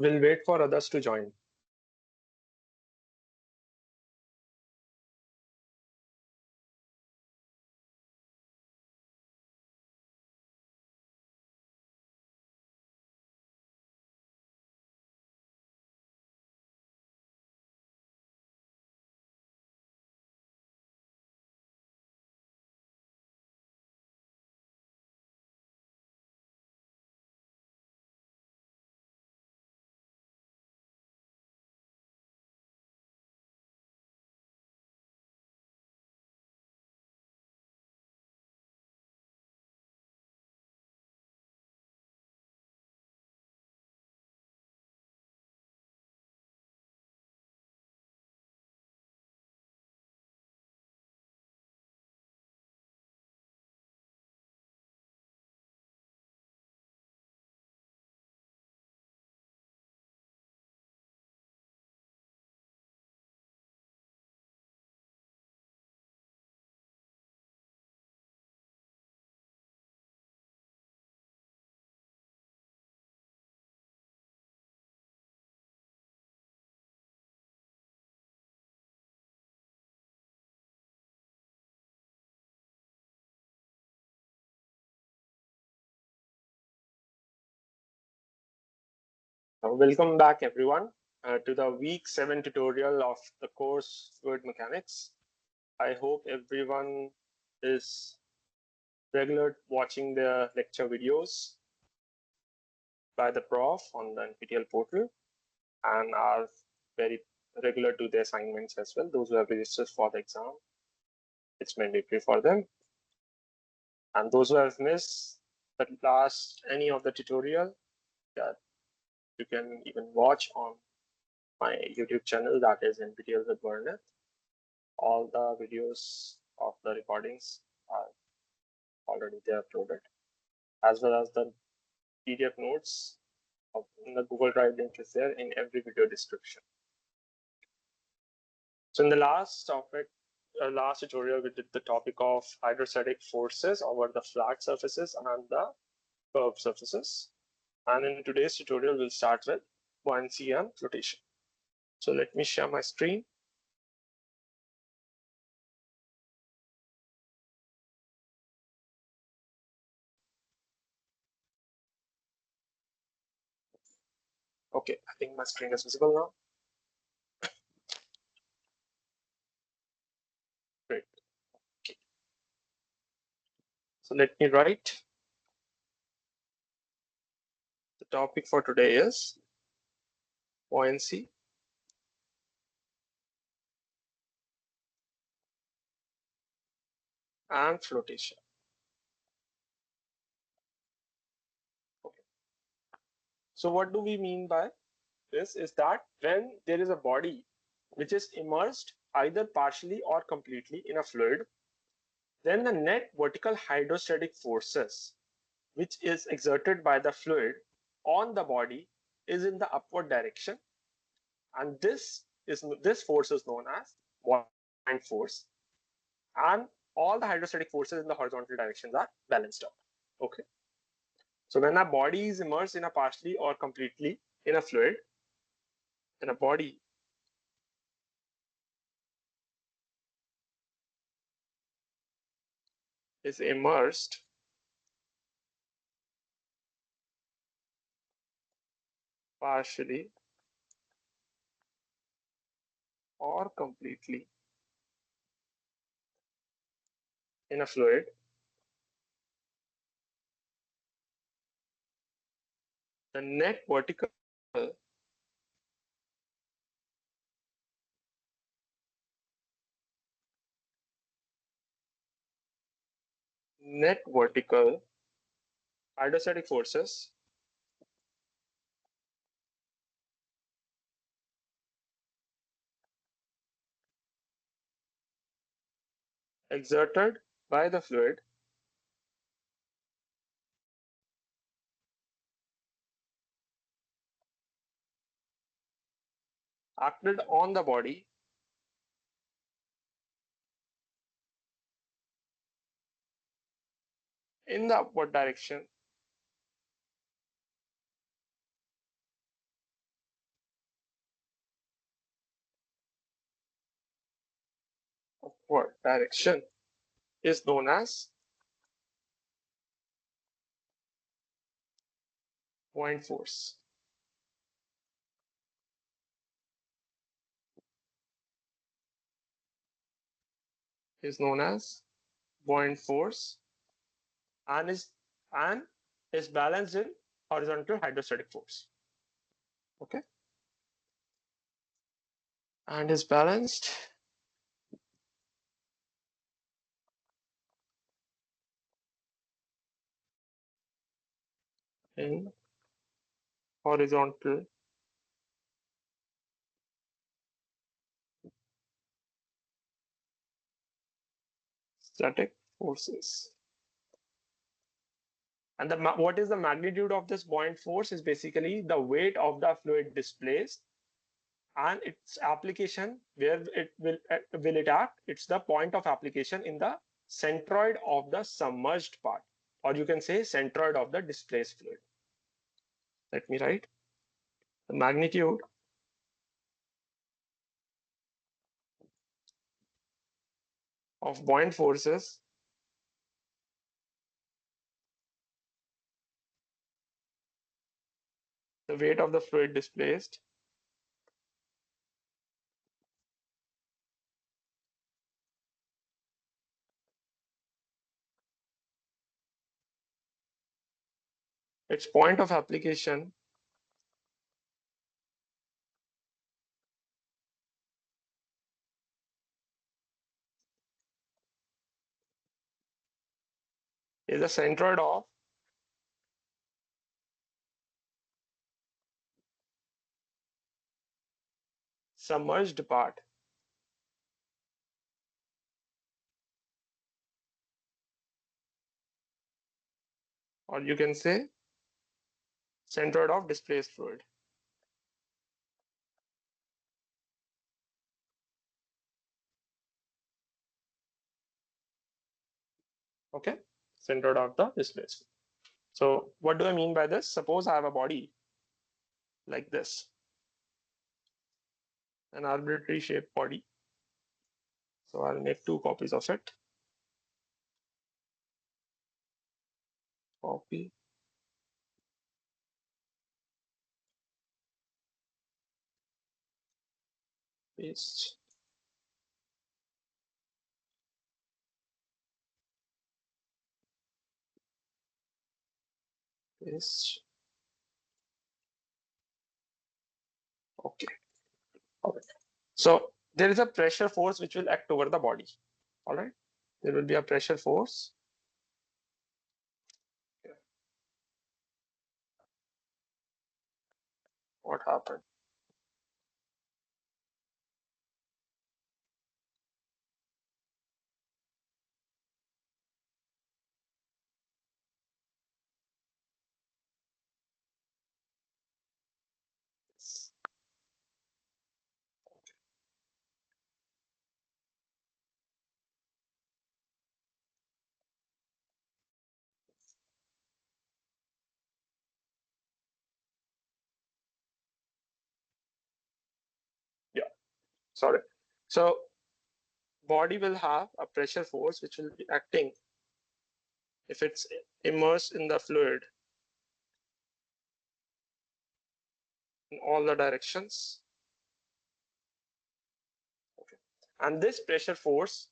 We'll wait for others to join. Welcome back, everyone, to the week 7 tutorial of the course Fluid Mechanics. I hope everyone is regular watching the lecture videos by the prof on the Nptel portal and are very regular to the assignments as well. Those who have registered for the exam, it's mandatory for them. And those who have missed the last any of the tutorial, that you can even watch on my YouTube channel, that is Nptel with Varnit. All the videos of the recordings are already there uploaded, as well as the PDF notes in the Google Drive link is there in every video description. So in the last topic, last tutorial, we did the topic of hydrostatic forces over the flat surfaces and the curved surfaces. And in today's tutorial, we'll start with buoyancy and flotation. So let me share my screen. Okay, I think my screen is visible now. Great. Okay. So let me write. The topic for today is buoyancy and flotation. Okay. So what do we mean by this is that when there is a body which is immersed either partially or completely in a fluid, then the net vertical hydrostatic forces which is exerted by the fluid on the body is in the upward direction, and this force is known as buoyant force, and all the hydrostatic forces in the horizontal directions are balanced out. Okay, so when a body is immersed in a partially or completely in a fluid, then a body is immersed partially or completely in a fluid, the net vertical hydrostatic forces exerted by the fluid acted on the body in the upward direction or direction is known as buoyant force. Is known as buoyant force and is balanced in horizontal hydrostatic force. Okay, and is balanced in horizontal static forces. And what is the magnitude of this buoyant force is basically the weight of the fluid displaced and its application where it will it act. It's the point of application in the centroid of the submerged part, or you can say centroid of the displaced fluid. Let me write the magnitude of buoyant forces the weight of the fluid displaced its point of application is the centroid of submerged part, or you can say centroid of displaced fluid. Okay, centroid of the displaced fluid. So what do I mean by this? Suppose I have a body like this, an arbitrary shaped body. So I'll make 2 copies of it. Copy, paste, paste. Okay. All right. So there is a pressure force which will act over the body. All right. There will be a pressure force. Okay. What happened? Yeah. Sorry. So body will have a pressure force which will be acting if it's immersed in the fluid in all the directions. Okay. And this pressure force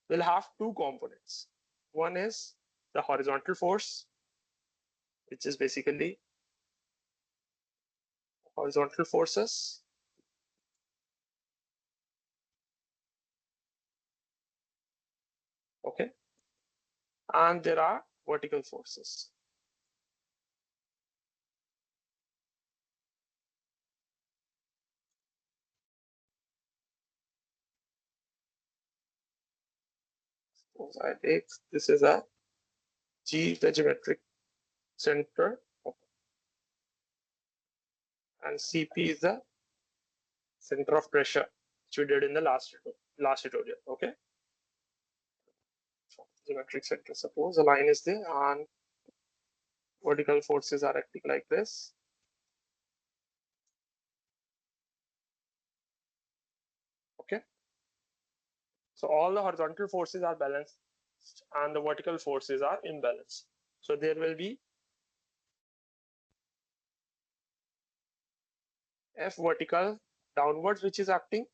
will have 2 components. One is the horizontal force, which is basically horizontal forces. Okay. And there are vertical forces. Suppose I take this is a G regimetric center, and CP is the center of pressure, which we did in the last tutorial. Okay. So geometric center. Suppose a line is there and vertical forces are acting like this. Okay. So all the horizontal forces are balanced and the vertical forces are imbalanced. So there will be F vertical downwards which is acting,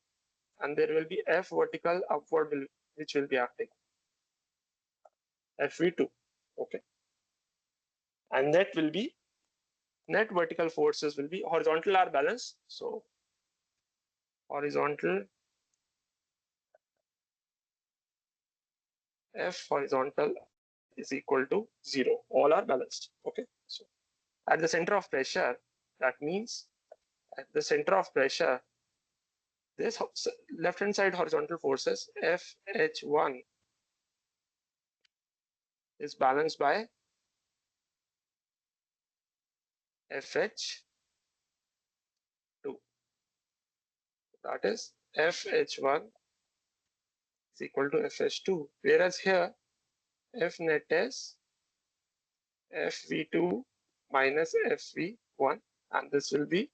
and there will be F vertical upward which will be acting, FV2. Okay. And net vertical forces will be horizontal are balanced. So horizontal F horizontal is equal to 0. All are balanced. Okay. So at the center of pressure, that means at the center of pressure, this left hand side horizontal forces FH1 is balanced by FH2. That is FH1 is equal to FH2. Whereas here F net is FV2 minus FV1, and this will be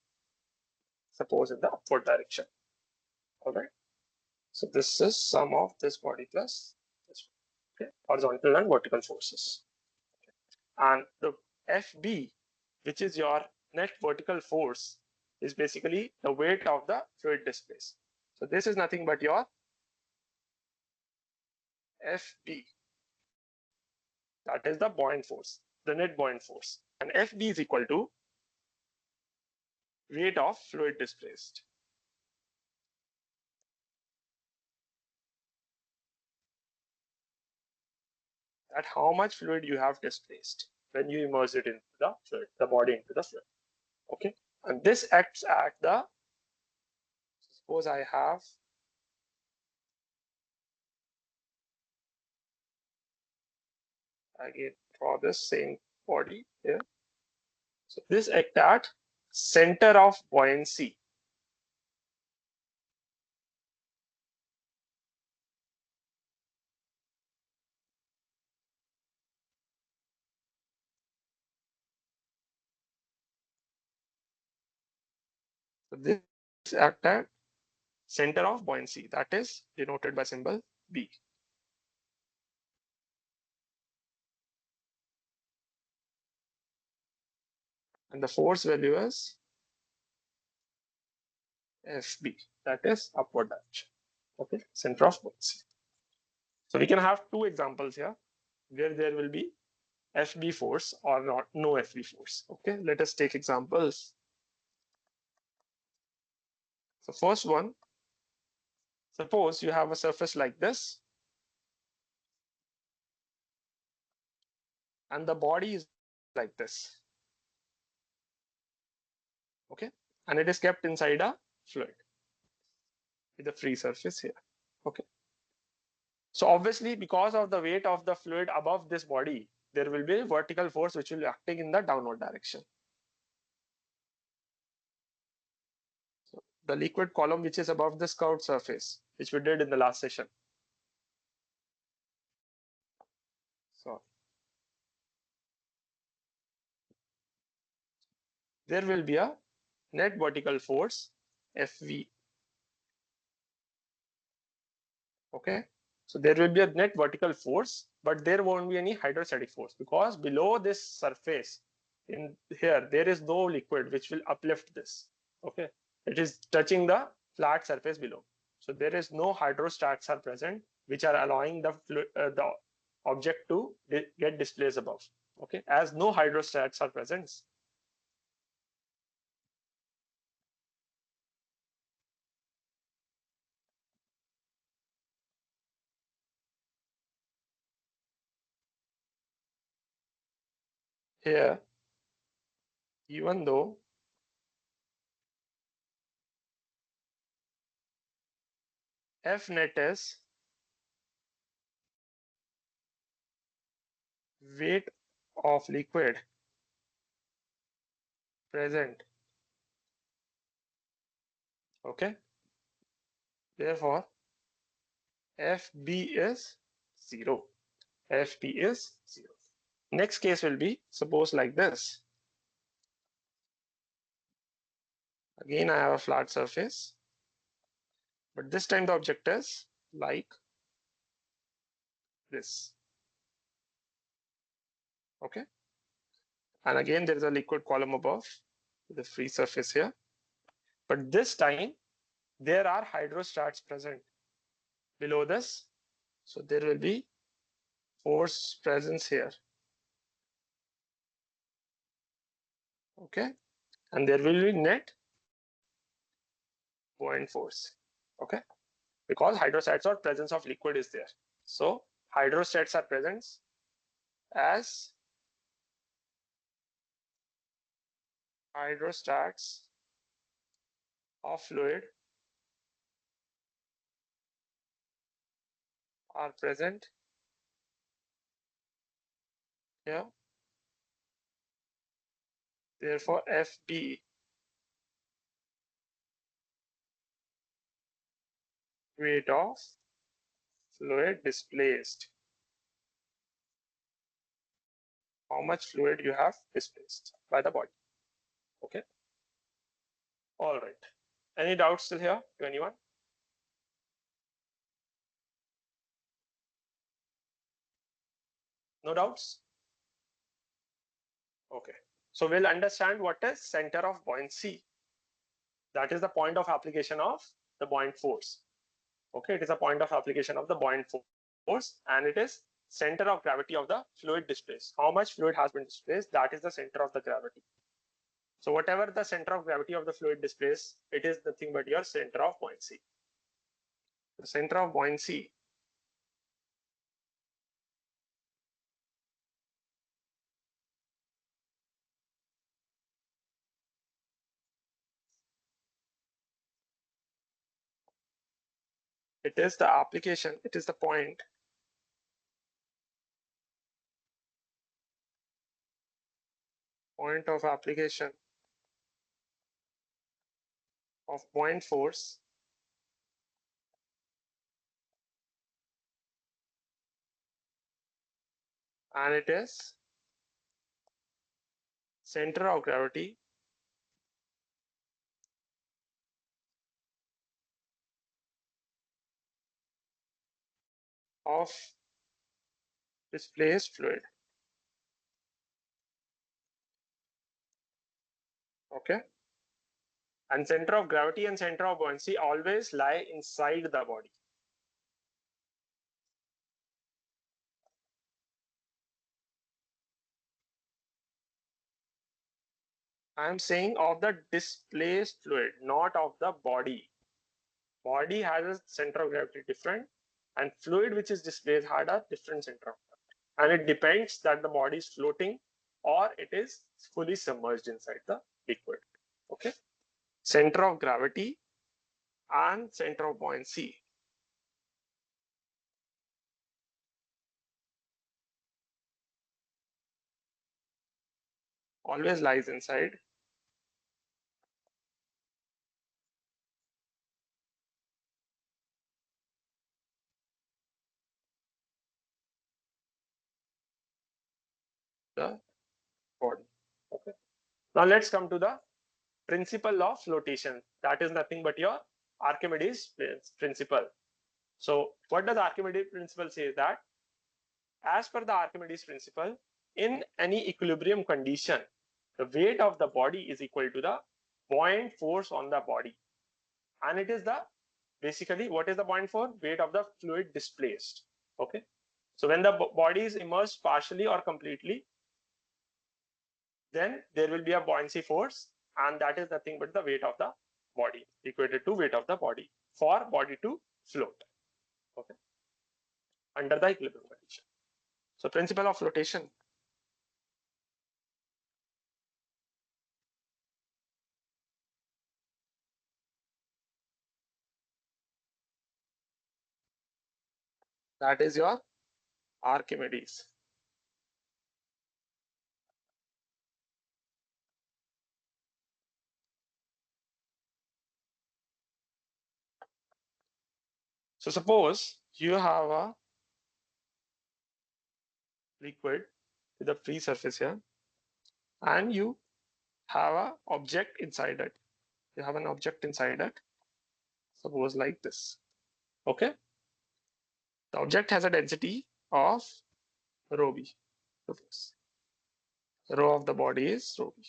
suppose in the upward direction. All right. So this is sum of this body plus this one. Okay. Horizontal and vertical forces. And the FB, which is your net vertical force, is basically the weight of the fluid displaced. So this is nothing but your FB. That is the buoyant force, the net buoyant force. And FB is equal to weight of fluid displaced. At how much fluid you have displaced when you immerse it into the fluid, the body into the fluid. Okay. And this acts at the, suppose I have again draw this same body here. So this acts at center of buoyancy. So this acts at center of buoyancy, that is denoted by symbol B. And the force value is FB, that is upward direction. Okay, center of buoyancy. So we can have two examples here where there will be FB force or not no FB force. Okay, let us take examples. So first one, suppose you have a surface like this and the body is like this. Okay, and it is kept inside a fluid with a free surface here. Okay, so obviously because of the weight of the fluid above this body, there will be a vertical force which will be acting in the downward direction. So the liquid column which is above this curved surface, which we did in the last session. So there will be a net vertical force FV. Okay, so there will be a net vertical force, but there won't be any hydrostatic force because below this surface in here there is no liquid which will uplift this. Okay, it is touching the flat surface below, so there is no hydrostats are present which are allowing the object to get displaced above. Okay, as no hydrostats are present, here, even though F net is weight of liquid present. Okay, therefore FB is 0. FB is 0. Next case will be, suppose like this. Again, I have a flat surface, but this time the object is like this. Okay. And again, there is a liquid column above the free surface here. But this time, there are hydrostats present below this. So there will be force presence here. Okay. And there will be net buoyant force. Okay. Because hydrostats or presence of liquid is there. So hydrostats are present as hydrostats of fluid are present here. Therefore, FB weight of fluid displaced. How much fluid you have displaced by the body. Okay. All right. Any doubts still here to anyone? No doubts? Okay. So we'll understand what is center of buoyancy. That is the point of application of the buoyant force. Okay, it is a point of application of the buoyant force, and it is center of gravity of the fluid displaced. How much fluid has been displaced, that is the center of the gravity. So whatever the center of gravity of the fluid displaced, it is nothing but your center of buoyancy. The center of buoyancy it is the application, it is the point of application of buoyant force and it is center of gravity of displaced fluid. Okay. And center of gravity and center of buoyancy always lie inside the body. I am saying of the displaced fluid, not of the body. Body has a center of gravity different, and fluid which is displaced had a different center of gravity. And it depends that the body is floating or it is fully submerged inside the liquid. Okay. Center of gravity and center of buoyancy. Always lies inside the body. Okay. Now let's come to the principle of flotation. That is nothing but your Archimedes principle. So what does Archimedes principle say? That as per the Archimedes principle, in any equilibrium condition, the weight of the body is equal to the buoyant force on the body. And it is the, basically, what is the buoyant force? Weight of the fluid displaced. Okay. So when the body is immersed partially or completely, then there will be a buoyancy force, and that is nothing but the weight of the body equated to weight of the body for body to float. Okay. Under the equilibrium condition. So principle of flotation. That is your Archimedes. So suppose you have a liquid with a free surface here, and you have an object inside it. You have an object inside it. Suppose like this. Okay. The object has a density of rho b. Rho of the body is rho b.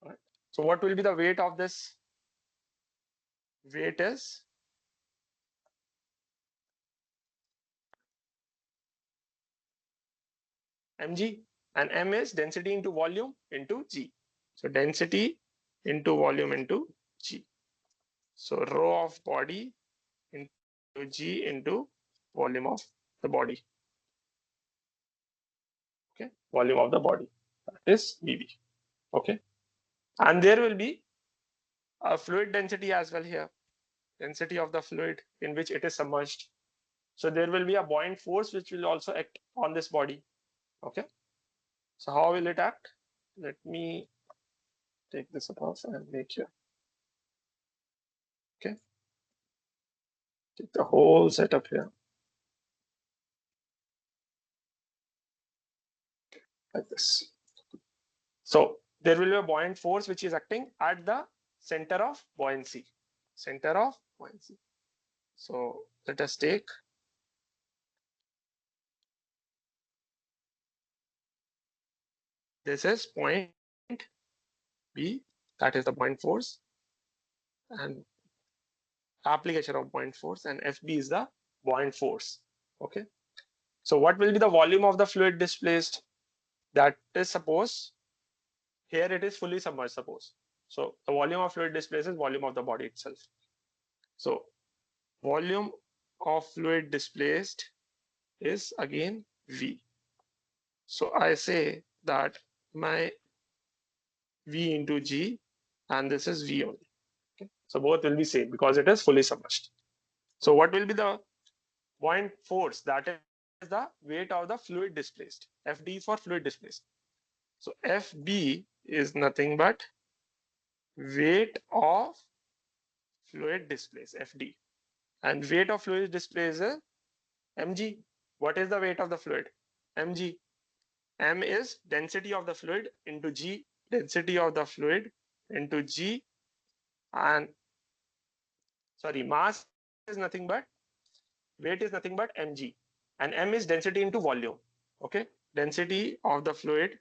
Right. So what will be the weight of this? Weight is mg, and m is density into volume into g. So density into volume into g. So rho of body into g into volume of the body. Okay, volume of the body, that is Vb. Okay, and there will be a fluid density as well here, density of the fluid in which it is submerged. So there will be a buoyant force which will also act on this body. Okay, so how will it act? Let me take this above and make here. Okay, take the whole setup here like this. So there will be a buoyant force which is acting at the center of buoyancy. Center of buoyancy. So let us take this is point B, that is the buoyant force, and application of buoyant force, and FB is the buoyant force. Okay. So what will be the volume of the fluid displaced? That is, suppose here it is fully submerged, suppose. So the volume of fluid displaced is volume of the body itself. So volume of fluid displaced is again V. So I say that my V into G, and this is V only. Okay. So both will be same because it is fully submerged. So what will be the buoyant force? That is the weight of the fluid displaced. FD is for fluid displaced. So FB is nothing but weight of fluid displaced, FD. And weight of fluid displaced is mg. What is the weight of the fluid? Mg. M is density of the fluid into G, density of the fluid into G, and sorry, mass is nothing but, weight is nothing but mg, and M is density into volume. Okay, density of the fluid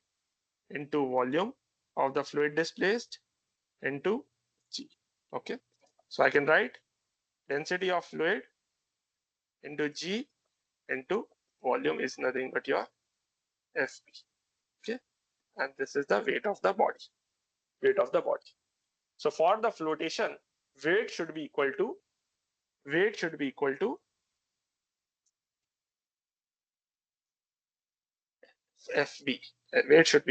into volume of the fluid displaced into G. Okay, so I can write density of fluid into G into volume is nothing but your FB. Okay, and this is the weight of the body. Weight of the body. So for the flotation, weight should be equal to FB. Weight should be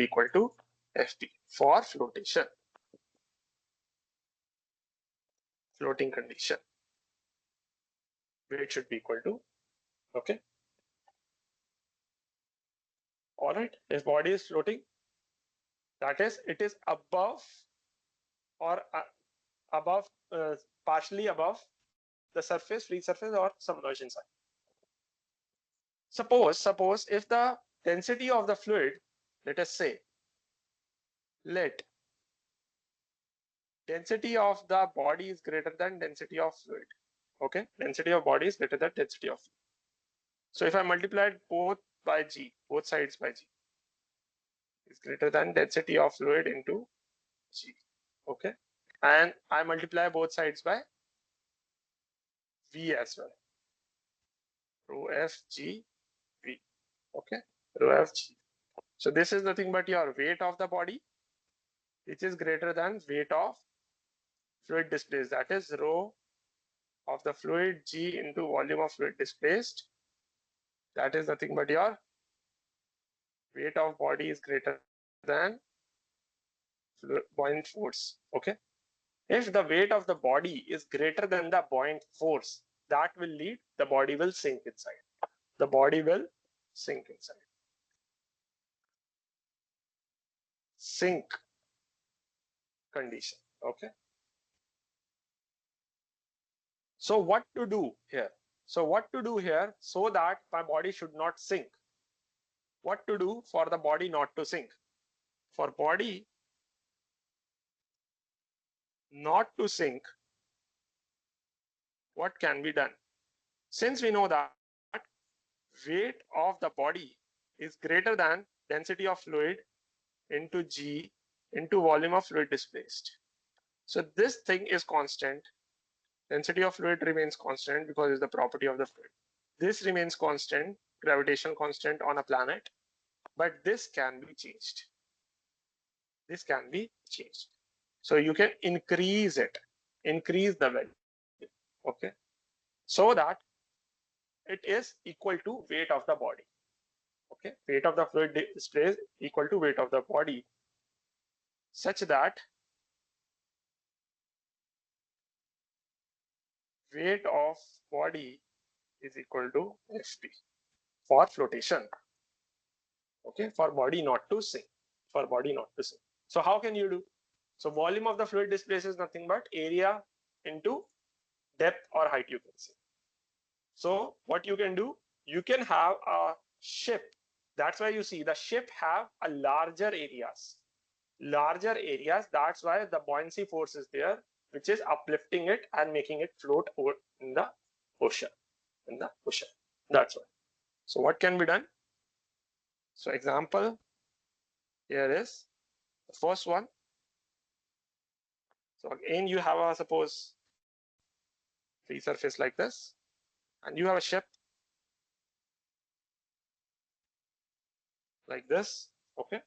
equal to FB for flotation. Floating condition. Weight should be equal to, okay. All right. If body is floating, that is, it is above or above, partially above the surface, free surface, or submerged inside. Suppose if the density of the fluid, let us say, let density of the body is greater than density of fluid. Okay, density of body is greater than density of fluid. So if I multiply both by G, both sides by G, is greater than density of fluid into G. Okay, and I multiply both sides by V as well. Rho F G V. Okay, rho F G. So this is nothing but your weight of the body, which is greater than weight of fluid displaced. That is rho of the fluid G into volume of fluid displaced. That is nothing but your weight of body is greater than buoyant force. Okay. If the weight of the body is greater than the buoyant force, that will lead the body will sink inside. The body will sink inside. Sink condition. Okay. So what to do here? So what to do here so that my body should not sink? What to do for the body not to sink? For body not to sink, what can be done? Since we know that weight of the body is greater than density of fluid into G into volume of fluid displaced. So this thing is constant. Density of fluid remains constant because it's the property of the fluid. This remains constant, gravitational constant on a planet, but this can be changed. This can be changed. So you can increase it, increase the value, okay, so that it is equal to weight of the body. Okay, weight of the fluid displays equal to weight of the body, such that weight of body is equal to Fp for flotation. Okay, for body not to sink, for body not to sink. So how can you do? So volume of the fluid displaced is nothing but area into depth or height, you can say. So what you can do, you can have a ship. That's why you see the ship have a larger areas. That's why the buoyancy force is there, which is uplifting it and making it float over in the ocean. That's why. So what can be done? So example here is the first one. So again, you have a suppose free surface like this, and you have a ship like this. Okay.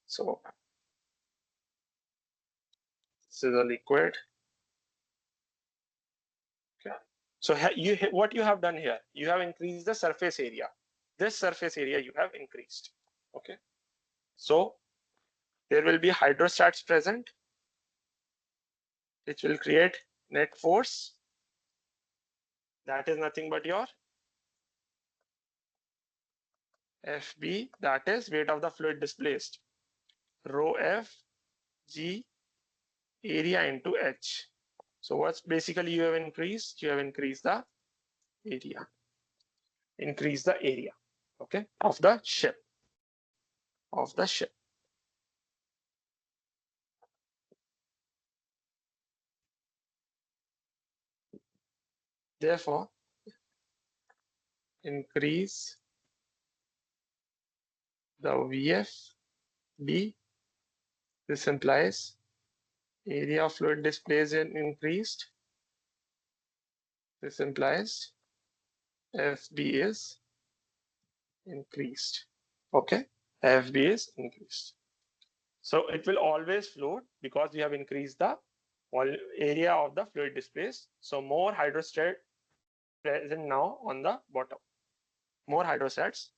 So this is a liquid. Okay. So what you have done here, you have increased the surface area. This surface area you have increased. Okay. So there will be hydrostats present, which will create net force. That is nothing but your Fb, that is weight of the fluid displaced, rho F G area into H. So what's basically you have increased? You have increased the area. Increase the area, okay, of the ship. Therefore, increase the VFB. This implies area of fluid displaced and increased. This implies FB is increased. Okay, FB is increased. So it will always float because we have increased the area of the fluid displaced. So more hydrostat present now on the bottom. More hydrostats.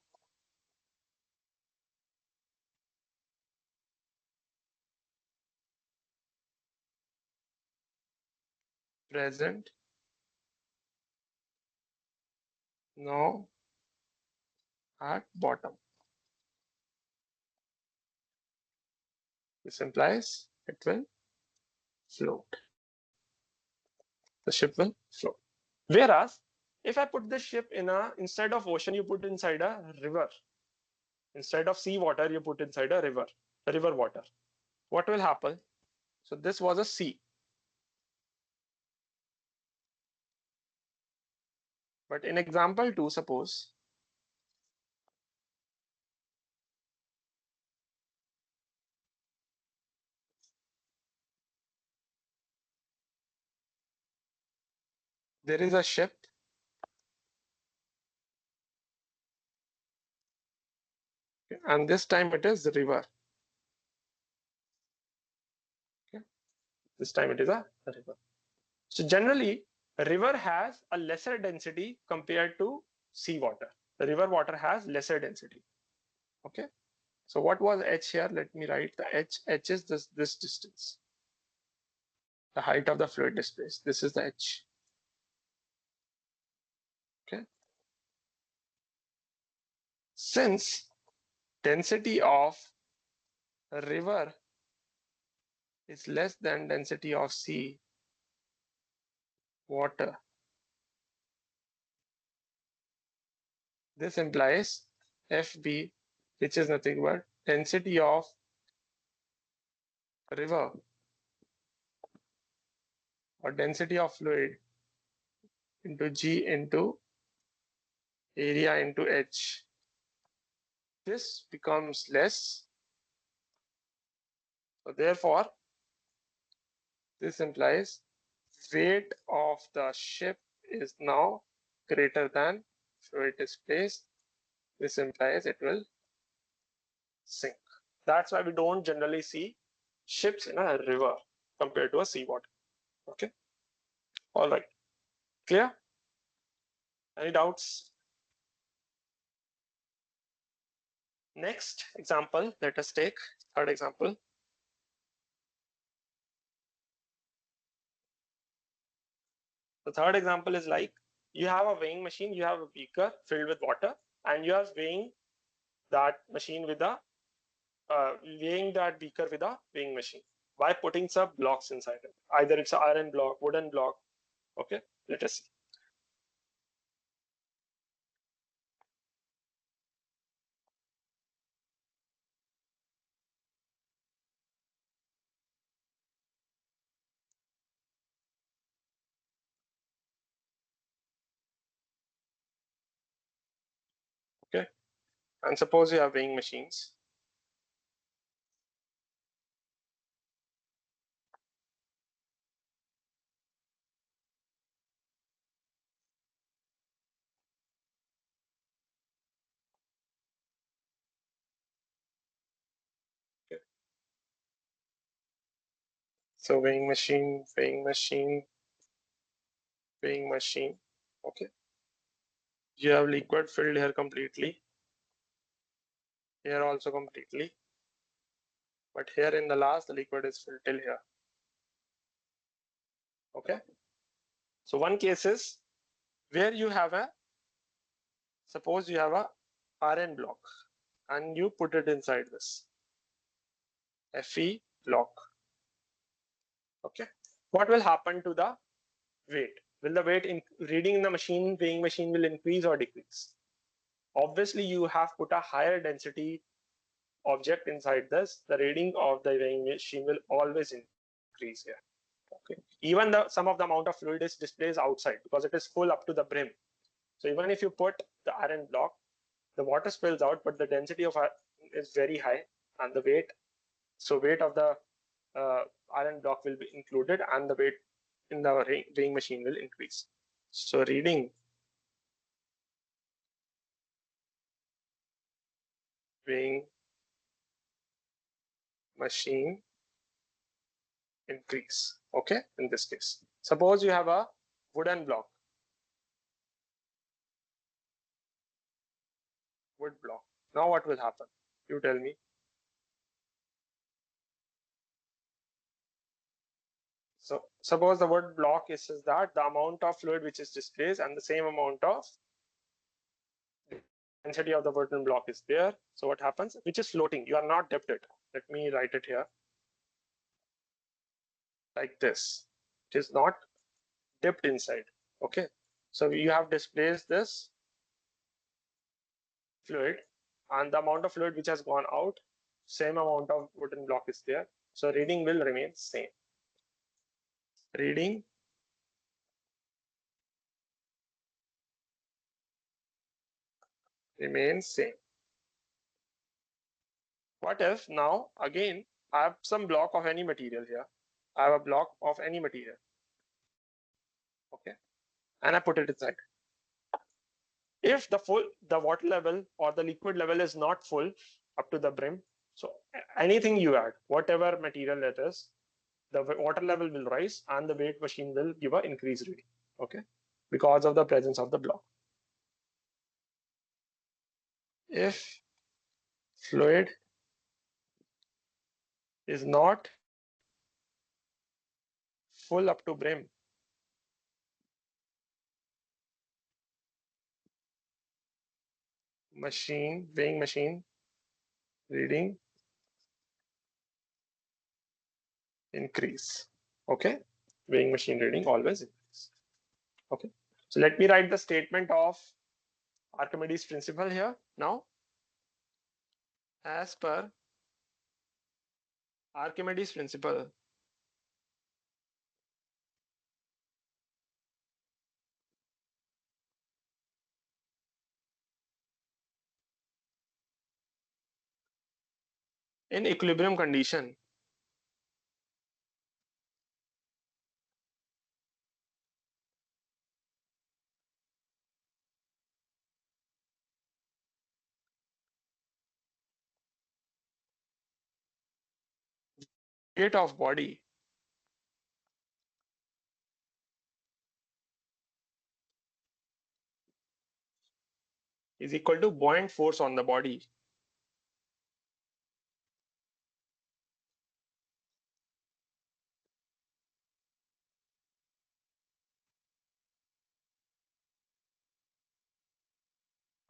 Present now at bottom. This implies it will float. The ship will float. Whereas if I put the ship instead of ocean, you put inside a river. Instead of sea water, you put inside a river water. What will happen? So this was a sea. But in example 2, suppose there is a ship and this time it is the river. Okay. This time it is a river. So generally, a river has a lesser density compared to sea water. The river water has lesser density. Okay. So what was h here? Let me write the h. H is this distance. The height of the fluid displaced. This is the h. Okay. Since density of a river is less than density of sea water, this implies FB, which is nothing but density of river or density of fluid into G into area into H. This becomes less. So therefore, this implies weight of the ship is now greater than fluid displaced. This implies it will sink. That's why we don't generally see ships in a river compared to a seawater. Okay. All right. Clear? Any doubts? Next example, let us take third example. The third example is like you have a weighing machine, you have a beaker filled with water, and you are weighing that machine with a weighing that beaker with a weighing machine by putting some blocks inside it. Either it's an iron block, wooden block. Okay, let us see. Okay, and suppose you have weighing machines. Okay. So weighing machine, weighing machine, weighing machine. Okay. You have liquid filled here completely. Here also completely. But here in the last, the liquid is filled till here. Okay. So one case is where you have a, suppose you have a iron block and you put it inside this Fe block. Okay. What will happen to the weight? Will the weight in reading in the machine, weighing machine will increase or decrease? Obviously, you have put a higher density object inside this. The reading of the weighing machine will always increase here. Okay. Even the some of the amount of fluid is displaced outside because it is full up to the brim. So even if you put the iron block, the water spills out, but the density of iron is very high, and the weight, so weight of the iron block will be included, and the weight in the weighing machine will increase. So reading weighing machine increase. Okay, in this case, suppose you have a wooden block, wood block. Now what will happen? You tell me. So suppose the wood block is that the amount of fluid which is displaced and the same amount of density of the wooden block is there. So what happens? Which is floating. You are not dipped it. Let me write it here like this. It is not dipped inside. Okay. So you have displaced this fluid, and the amount of fluid which has gone out, same amount of wooden block is there. So reading will remain same. Reading remains same. What if now again I have some block of any material here? I have a block of any material. Okay. And I put it inside. If the water level or the liquid level is not full up to the brim, so anything you add, whatever material it is, the water level will rise and the weight machine will give an increased reading. Okay, because of the presence of the block. If fluid is not full up to brim, weighing machine reading increase. Okay, weighing machine reading always increase. Okay, so let me write the statement of Archimedes principle here now. As per Archimedes principle, In equilibrium condition, weight of body is equal to buoyant force on the body.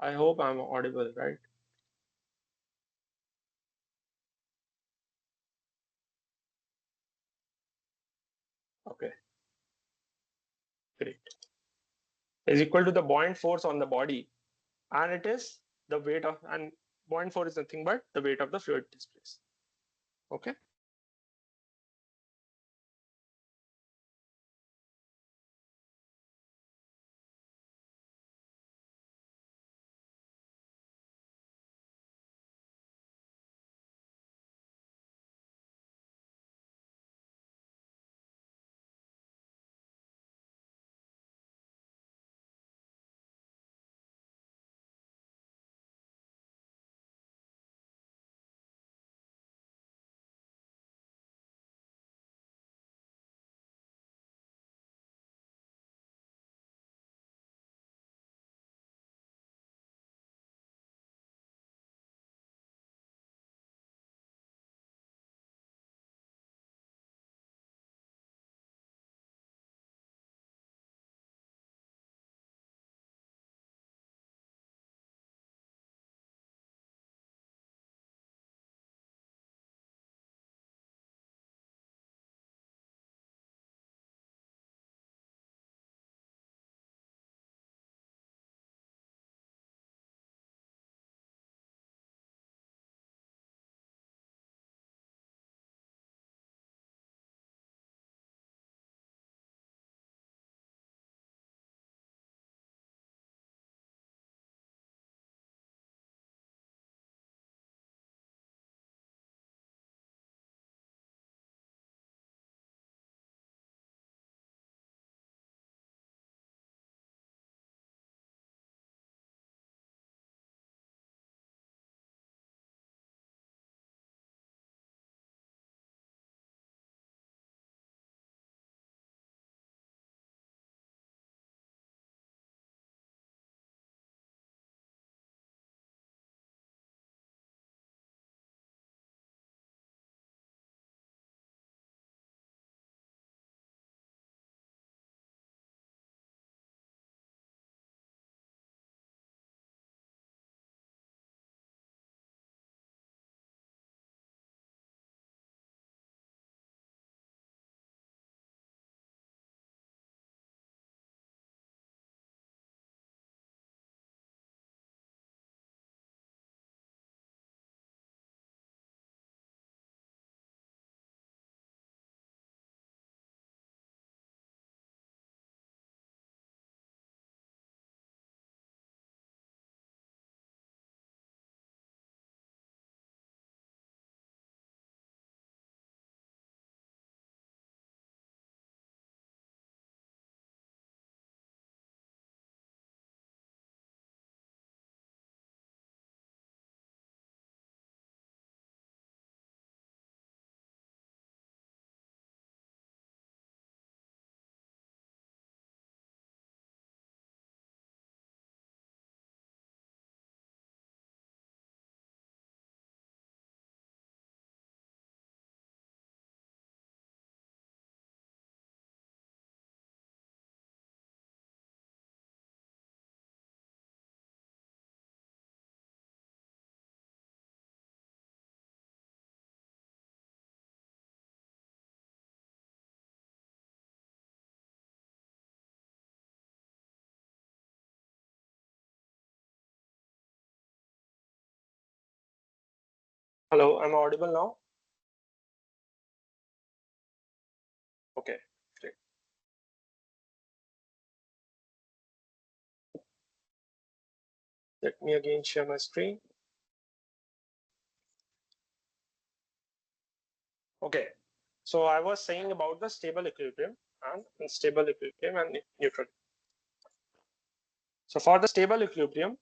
I hope I'm audible, right? Okay, great. Is equal to the buoyant force on the body, and it is the weight of, and buoyant force is nothing but the weight of the fluid displaced. Okay. Hello, I'm audible now? Okay, great. Let me again share my screen. Okay, so I was saying about the stable equilibrium and unstable equilibrium and neutral. So for the stable equilibrium,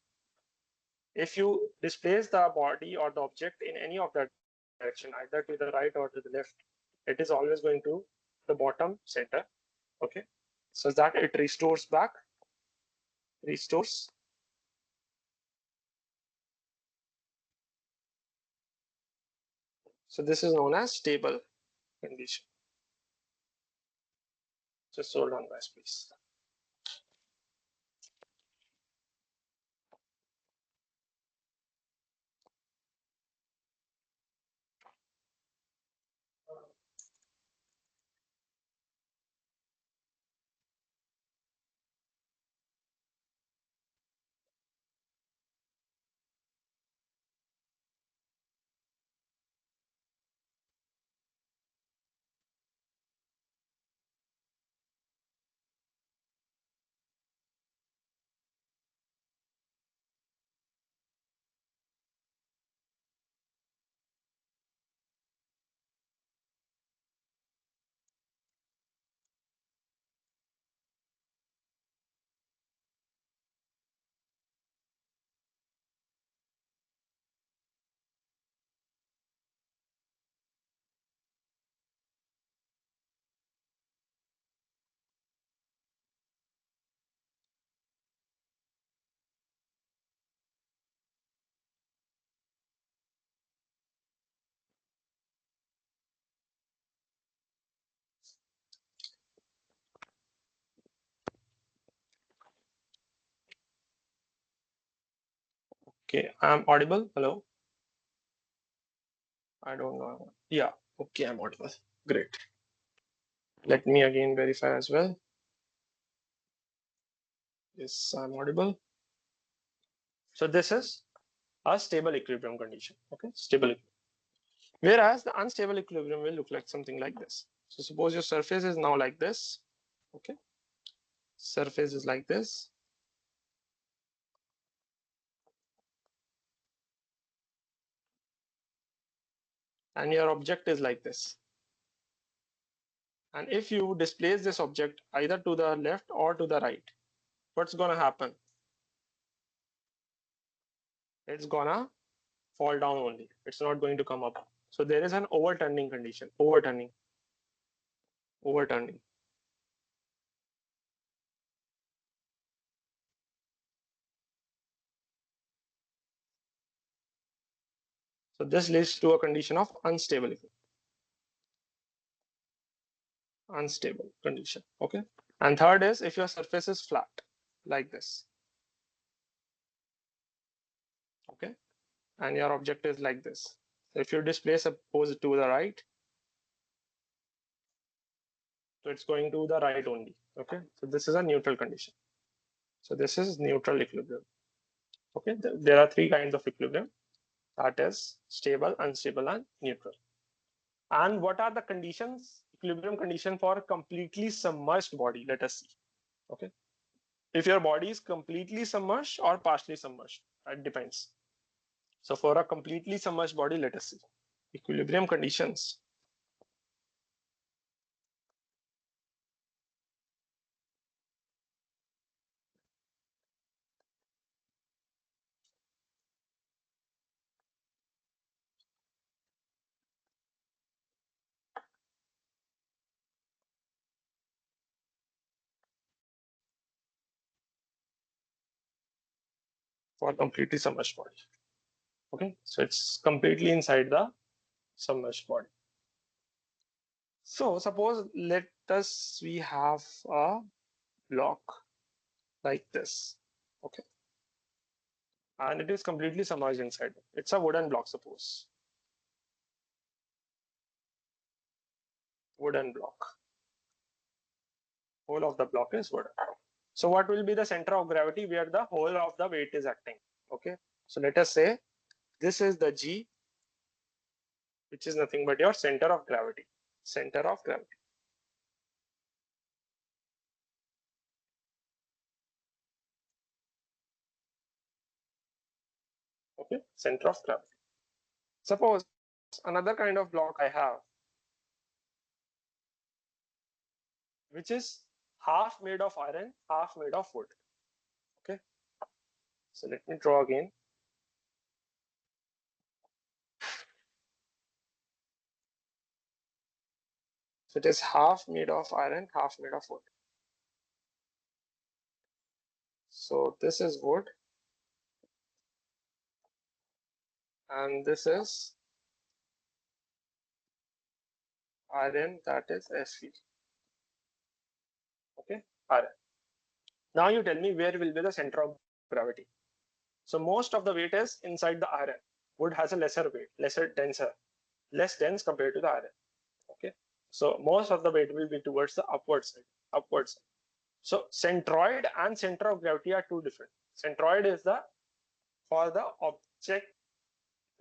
if you displace the body or the object in any of that direction, either to the right or to the left, it is always going to the bottom center. Okay, so that it restores back, restores. So this is known as stable condition. Just hold on, guys, please. Okay, I'm audible. Hello. I don't know. Yeah. Okay, I'm audible. Great. Let me again verify as well. Yes, I'm audible. So this is a stable equilibrium condition. Okay, stable. Whereas the unstable equilibrium will look like something like this. So suppose your surface is now like this. Okay, surface is like this. And your object is like this. And if you displace this object either to the left or to the right, what's gonna happen? It's gonna fall down only. It's not going to come up. So there is an overturning condition. Overturning. Overturning. So this leads to a condition of unstable unstable condition. Okay. And third is if your surface is flat like this. Okay. And your object is like this. So if you displace suppose to the right, so it's going to the right only. Okay. So this is a neutral condition. So this is neutral equilibrium. Okay. There are three kinds of equilibrium. That is stable, unstable, and neutral. And what are the conditions, equilibrium condition for a completely submerged body? Let us see. Okay. If your body is completely submerged or partially submerged, it depends. So for a completely submerged body, let us see. Equilibrium conditions. For completely submerged body. Okay, so it's completely inside the submerged body. So suppose let us we have a block like this. Okay, and it is completely submerged inside. It's a wooden block, suppose. Wooden block. Whole of the block is wooden. So what will be the center of gravity where the whole of the weight is acting? Okay, so let us say this is the G, which is nothing but your center of gravity. Center of gravity. Okay, center of gravity. Suppose another kind of block I have. which is half made of iron, half made of wood. Okay. So let me draw again. So it is half made of iron, half made of wood. So this is wood, and this is iron, that is Fe. Okay, iron. Now you tell me where will be the center of gravity. So most of the weight is inside the iron. Wood has a lesser weight, lesser denser, less dense compared to the iron. Okay, so most of the weight will be towards the upward side. Upward side. So centroid and center of gravity are two different. Centroid is the for the object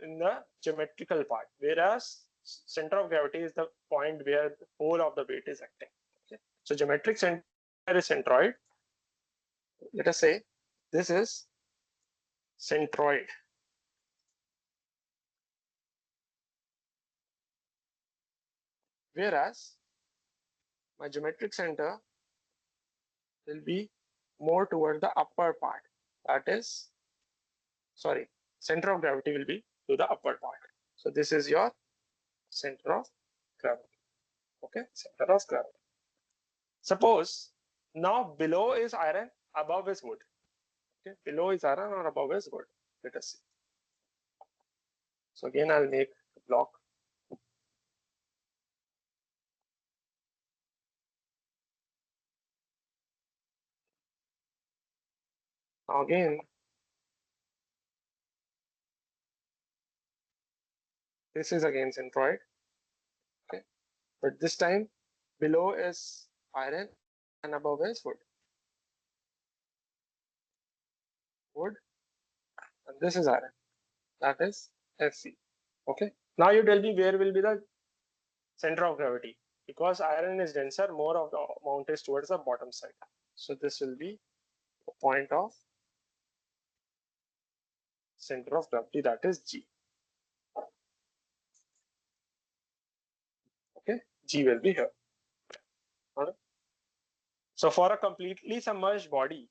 in the geometrical part, whereas center of gravity is the point where the whole of the weight is acting. Okay? So geometric center is centroid. Let us say this is centroid. Whereas my geometric center will be more toward the upper part. That is, sorry, center of gravity will be to the upper part. So this is your center of gravity. Okay, center of gravity. Suppose now below is iron, above is wood. Okay, below is iron or above is wood. Let us see. So again, I'll make a block. Now again, this is again centroid. Okay, but this time below is iron and above is wood. Wood, and this is iron. That is Fe. Okay. Now you tell me where will be the center of gravity, because iron is denser, more of the amount is towards the bottom side. So this will be the point of center of gravity, that is G. Okay, G will be here. Alright. So for a completely submerged body,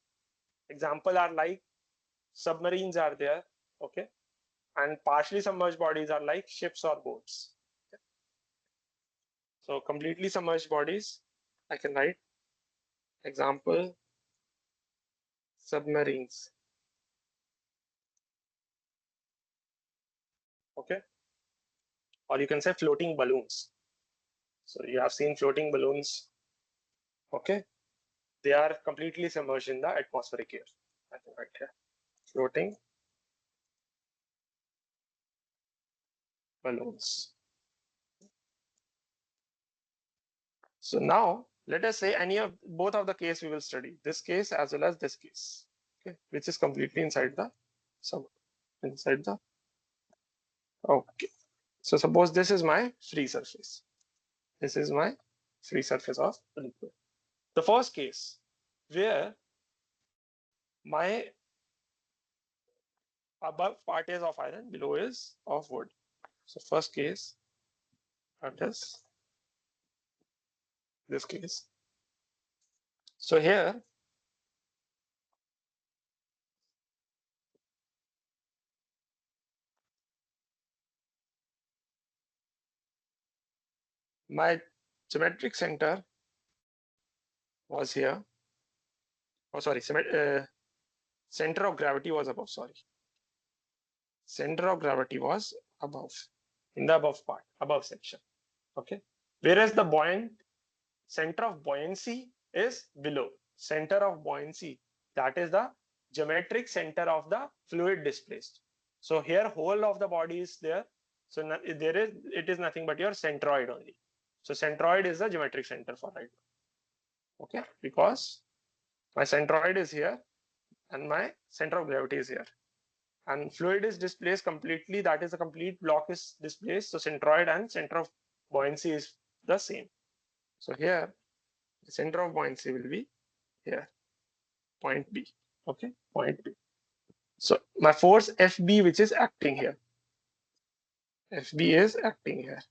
example are like submarines are there, okay, and partially submerged bodies are like ships or boats. Okay. So completely submerged bodies, I can write example submarines. Okay, or you can say floating balloons. So you have seen floating balloons. Okay, they are completely submerged in the atmospheric air. I can write here floating balloons. So now let us say any of both of the case we will study, this case as well as this case, okay, which is completely inside the inside the okay. So suppose this is my free surface. This is my free surface of liquid. The first case where my above part is of iron, below is of wood. So first case, that is this case. So here my geometric center was here. Oh, sorry, center of gravity was above. Sorry, center of gravity was above, in the above part, above section. Okay, whereas the buoyant center of buoyancy is below. Center of buoyancy, that is the geometric center of the fluid displaced. So here whole of the body is there. So there is, it is nothing but your centroid only. So centroid is the geometric center for right now. Okay, because my centroid is here and my center of gravity is here. And fluid is displaced completely, that is, a complete block is displaced. So centroid and center of buoyancy is the same. So here the center of buoyancy will be here, point B. Okay, point B. So my force FB, which is acting here, FB is acting here.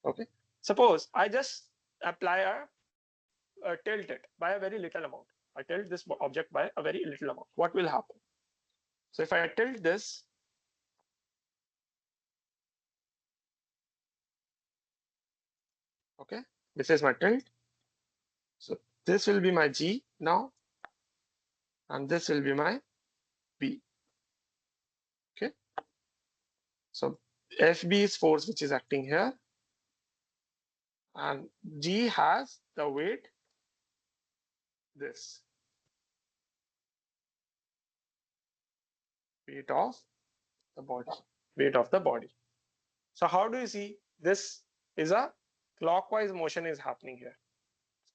Okay, suppose I just apply a tilt it by a very little amount. I tilt this object by a very little amount. What will happen? So if I tilt this, okay, this is my tilt. So this will be my G now, and this will be my B. Okay. So FB is force which is acting here, and G has the weight, this weight of the body, weight of the body. So how do you see this is a clockwise motion is happening here.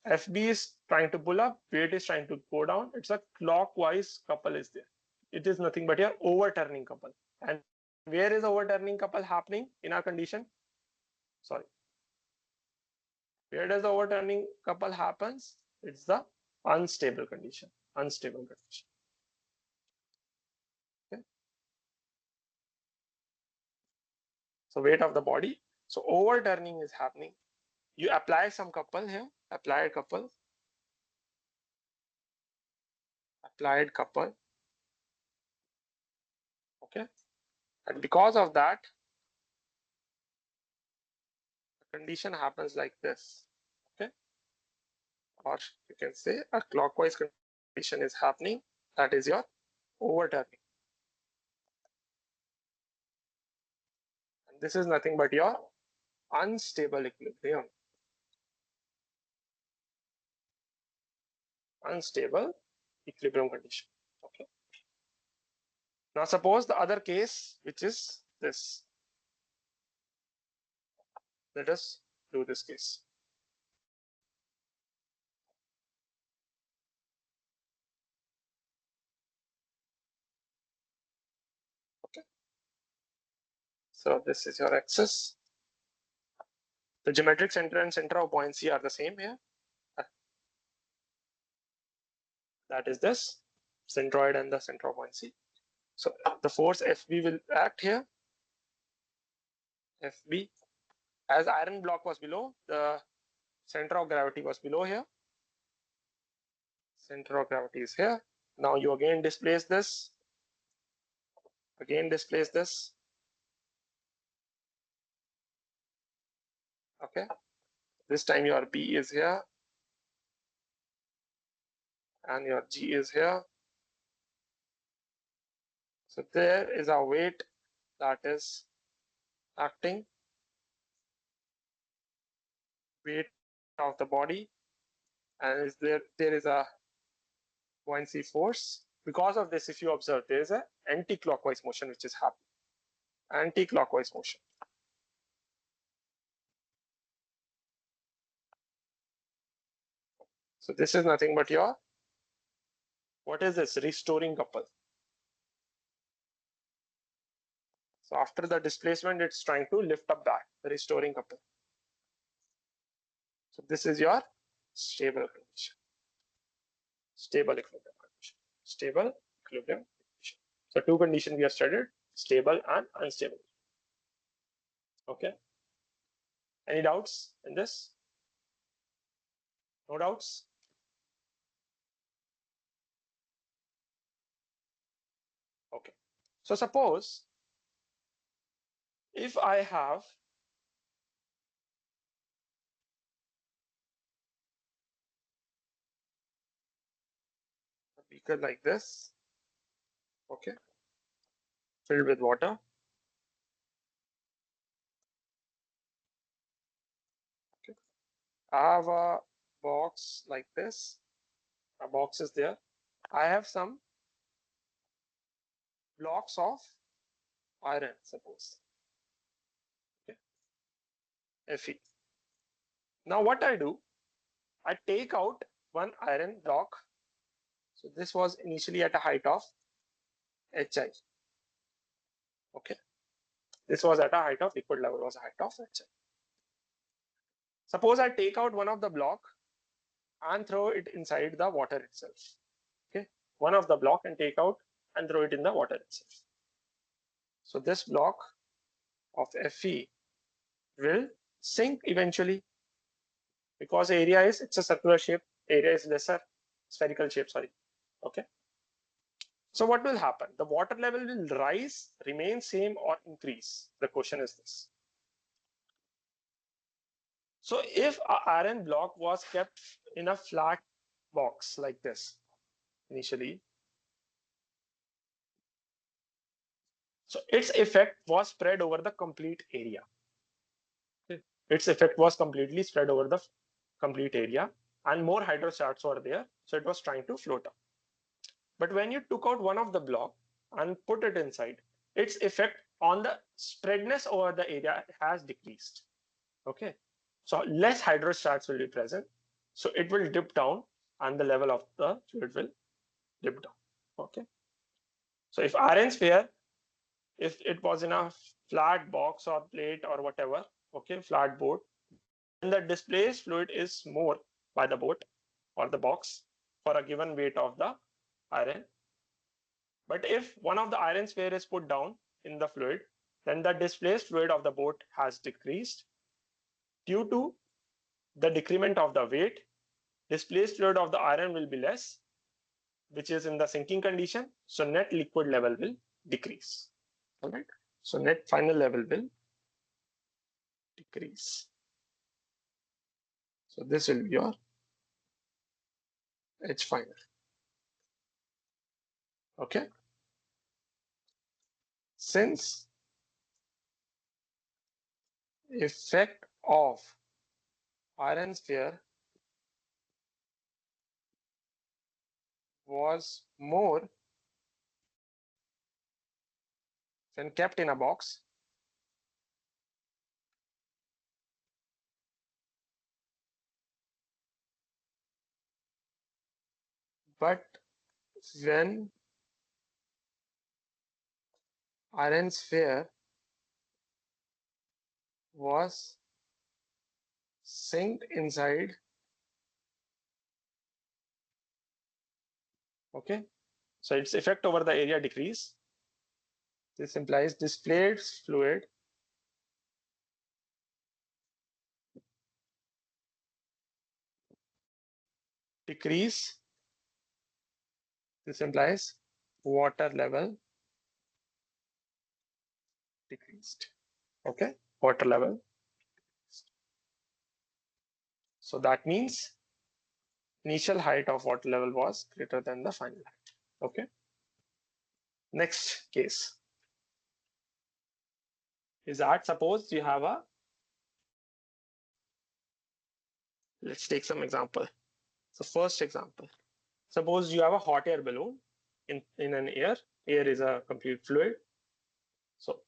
FB is trying to pull up, weight is trying to go down. It's a clockwise couple is there. It is nothing but your overturning couple. And where is overturning couple happening in our condition? Sorry. Where does the overturning couple happens? It's the unstable condition. Unstable condition. Okay. So weight of the body. So overturning is happening. You apply some couple here. Applied couple. Applied couple. Okay. And because of that, the condition happens like this. Okay. Or you can say a clockwise condition is happening. That is your overturning. And this is nothing but your unstable equilibrium. Unstable equilibrium condition. Okay. Now suppose the other case, which is this. Let us do this case. Okay. So this is your axis. The geometric center and center of buoyancy are the same here. That is this centroid and the center of buoyancy. So the force FB will act here. FB, as iron block was below, the center of gravity was below here. Center of gravity is here. Now you again displace this. Again displace this. Okay. This time your B is here. And your G is here. So there is a weight that is acting. Weight of the body. And there is a buoyancy force. Because of this, if you observe, there is an anti-clockwise motion which is happening. Anti-clockwise motion. So this is nothing but your, what is this? Restoring couple. So after the displacement, it's trying to lift up back, the restoring couple. So this is your stable condition. Stable equilibrium condition. Stable equilibrium condition. So two conditions we have studied, stable and unstable. Okay. Any doubts in this? No doubts? Okay. So suppose if I have a beaker like this, okay, filled with water. Okay. I have a box like this. A box is there. I have some blocks of iron, suppose. Okay. Fe. Now what I do, I take out one iron block. So this was initially at a height of Hi. Okay. This was at a height of liquid level, was a height of Hi. Suppose I take out one of the block and throw it inside the water itself. Okay. One of the block and take out and throw it in the water itself. So this block of Fe will sink eventually because area is, it's a circular shape. area is lesser, spherical shape, sorry. Okay. So what will happen? The water level will rise, remain same, or increase. The question is this. So if a iron block was kept in a flat box like this initially, so its effect was spread over the complete area. Its effect was completely spread over the complete area, and more hydrostats were there, so it was trying to float up. But when you took out one of the block and put it inside, its effect on the spreadness over the area has decreased. Okay, so less hydrostats will be present, so it will dip down and the level of the fluid will dip down. Okay, so if iron sphere, if it was in a flat box or plate or whatever, okay, flat board, then the displaced fluid is more by the boat or the box for a given weight of the iron. But if one of the iron sphere is put down in the fluid, then the displaced fluid of the boat has decreased. Due to the decrement of the weight, displaced fluid of the iron will be less, which is in the sinking condition. So net liquid level will decrease. All right. So net final level will decrease. So this will be your H final. Okay. Since effect of iron sphere was more when kept in a box, but when iron sphere was sinked inside, okay, so its effect over the area decrease. This implies displaced fluid decrease. This implies water level decreased. Okay, water level. So that means initial height of water level was greater than the final height. Okay. Next case is that suppose you have a, let's take some example. So first example, suppose you have a hot air balloon in an air. Air is a complete fluid. So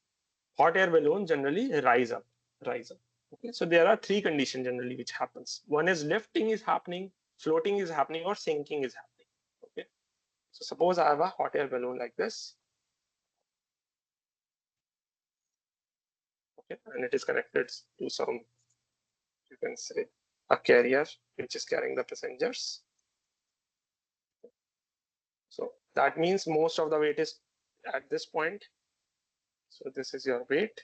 hot air balloon generally rise up. Okay, so there are three conditions generally which happens. One is lifting is happening, floating is happening, or sinking is happening. Okay, so suppose I have a hot air balloon like this. Okay, and it is connected to some, you can say, a carrier which is carrying the passengers. So that means most of the weight is at this point. So this is your weight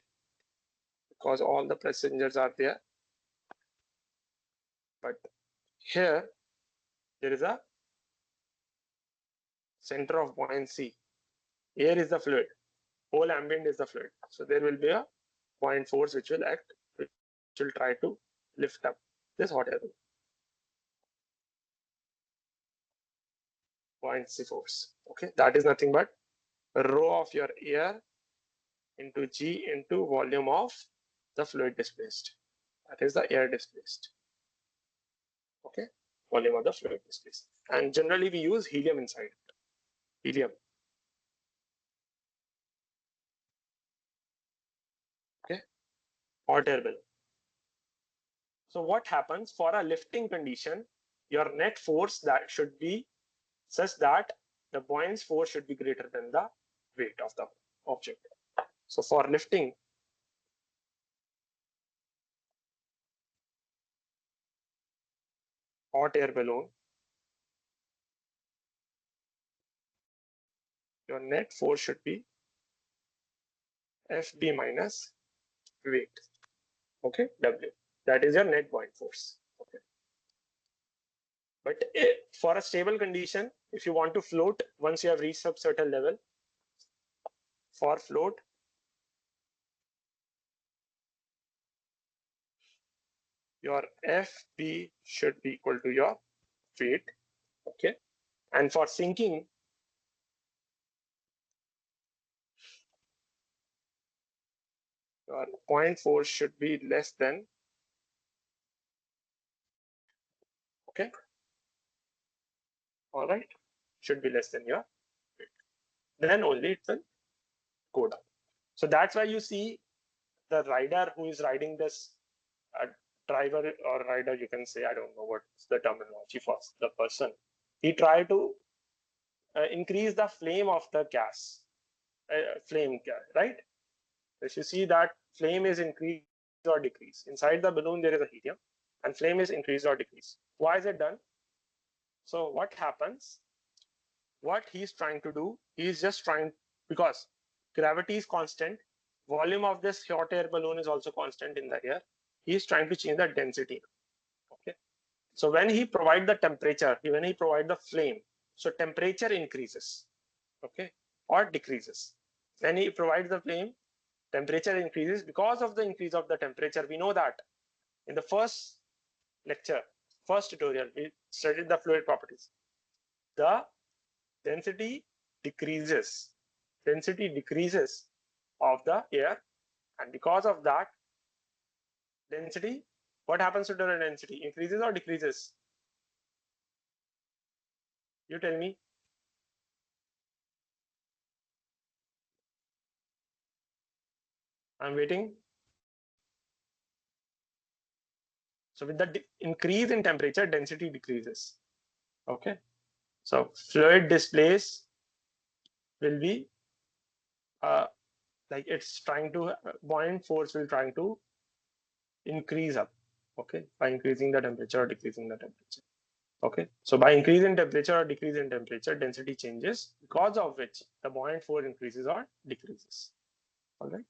because all the passengers are there. But here there is a center of buoyancy. Air is the fluid, whole ambient is the fluid. So there will be a buoyant force which will act, which will try to lift up this hot air balloon. Buoyancy force. Okay, that is nothing but rho of your air into G into volume of the fluid displaced. That is the air displaced. Okay, volume of the fluid displaced. And generally we use helium inside it. Helium. Okay, hot air balloon. So what happens for a lifting condition? Your net force that should be such that the buoyancy force should be greater than the weight of the object. So for lifting, hot air balloon, your net force should be FB minus weight. Okay, W. That is your net buoyant force. Okay. But for a stable condition, if you want to float, once you have reached a certain level, for float, your FB should be equal to your weight. Okay. And for sinking, your 0.4 should be less than, okay, all right, should be less than your weight. Then only it will go down. So that's why you see the rider who is riding this, driver or rider, you can say, I don't know what's the terminology for the person. He tried to increase the flame of the gas, flame gas, right? If you see that flame is increased or decreased. Inside the balloon, there is a helium, and flame is increased or decreased. Why is it done? So what happens? What he's trying to do, he's just trying, because gravity is constant, volume of this hot air balloon is also constant in the air. He's trying to change the density. Okay. So when he provide the temperature, when he provide the flame, so temperature increases, okay, or decreases. When he provides the flame, temperature increases. Because of the increase of the temperature, we know that in the first lecture, first tutorial, we studied the fluid properties. The density decreases. Density decreases of the air, and because of that, density, what happens to the density? Increases or decreases? You tell me. I'm waiting. So with the increase in temperature, density decreases. Okay. So fluid displace will be like it's trying to, buoyant force will trying to increase up. Okay, by increasing the temperature or decreasing the temperature. Okay, so by increasing temperature or decreasing temperature, density changes, because of which the buoyant force increases or decreases. All right.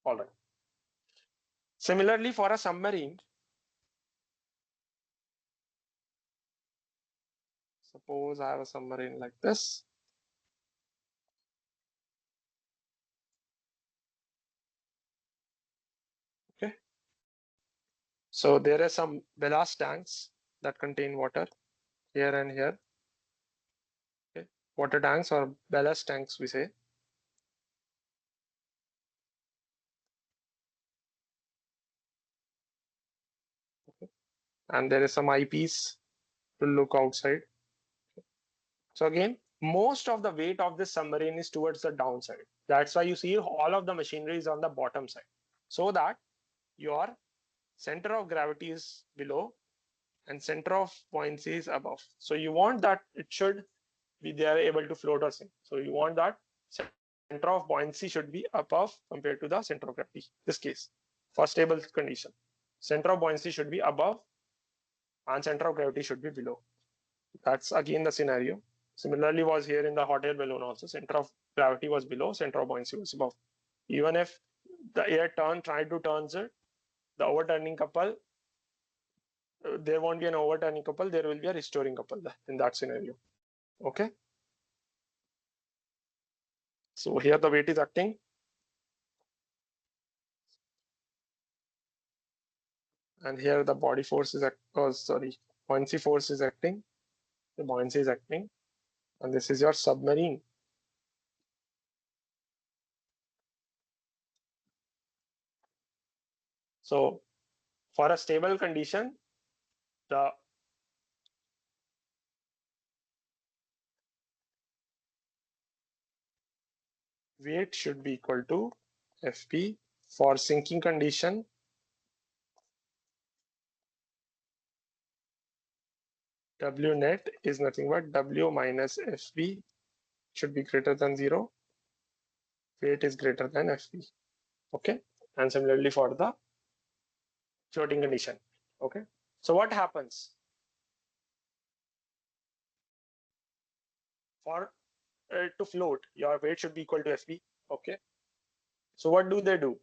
All right. Similarly, for a submarine, suppose I have a submarine like this. Okay. So there are some ballast tanks that contain water here and here. Okay. Water tanks or ballast tanks, we say. Okay. And there is some eyepiece to look outside. So again, most of the weight of this submarine is towards the downside. That's why you see all of the machinery is on the bottom side, so that your center of gravity is below and center of buoyancy is above. So you want that it should be they are able to float or sink. So you want that center of buoyancy should be above compared to the center of gravity. This case, for stable condition, center of buoyancy should be above and center of gravity should be below. That's again the scenario. Similarly was here in the hot air balloon also. Center of gravity was below, center of buoyancy was above. Even if the air tried to turn it, the overturning couple, there won't be an overturning couple, there will be a restoring couple in that scenario. Okay. So here the weight is acting. And here the body force is buoyancy force is acting. The buoyancy is acting. And this is your submarine. So for a stable condition, the weight should be equal to FP. For sinking condition, W net is nothing but W minus FB should be greater than 0. Weight is greater than FB. Okay. And similarly for the floating condition. Okay. So what happens? For to float, your weight should be equal to FB. Okay. So what do they do?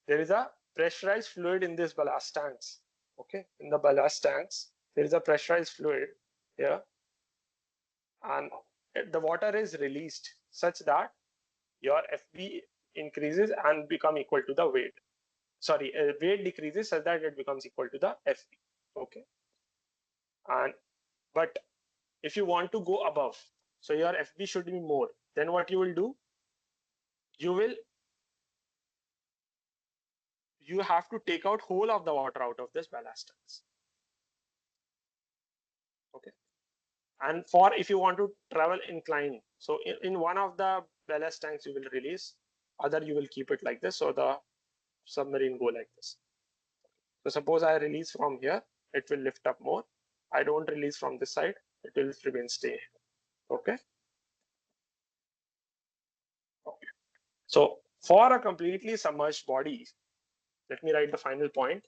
there is a pressurized fluid in this ballast tanks. Okay, in the ballast tanks, there is a pressurized fluid here, and the water is released such that your FB increases and become equal to the weight. Sorry, weight decreases such that it becomes equal to the FB. Okay, and but if you want to go above, so your FB should be more, then what you will do, you have to take out whole of the water out of this ballast tanks. Okay, and for if you want to travel incline, so in one of the ballast tanks you will release, other you will keep it like this, so the submarine go like this. So suppose I release from here, it will lift up more. I don't release from this side, it will remain stay. Okay. Okay. So for a completely submerged body, let me write the final point.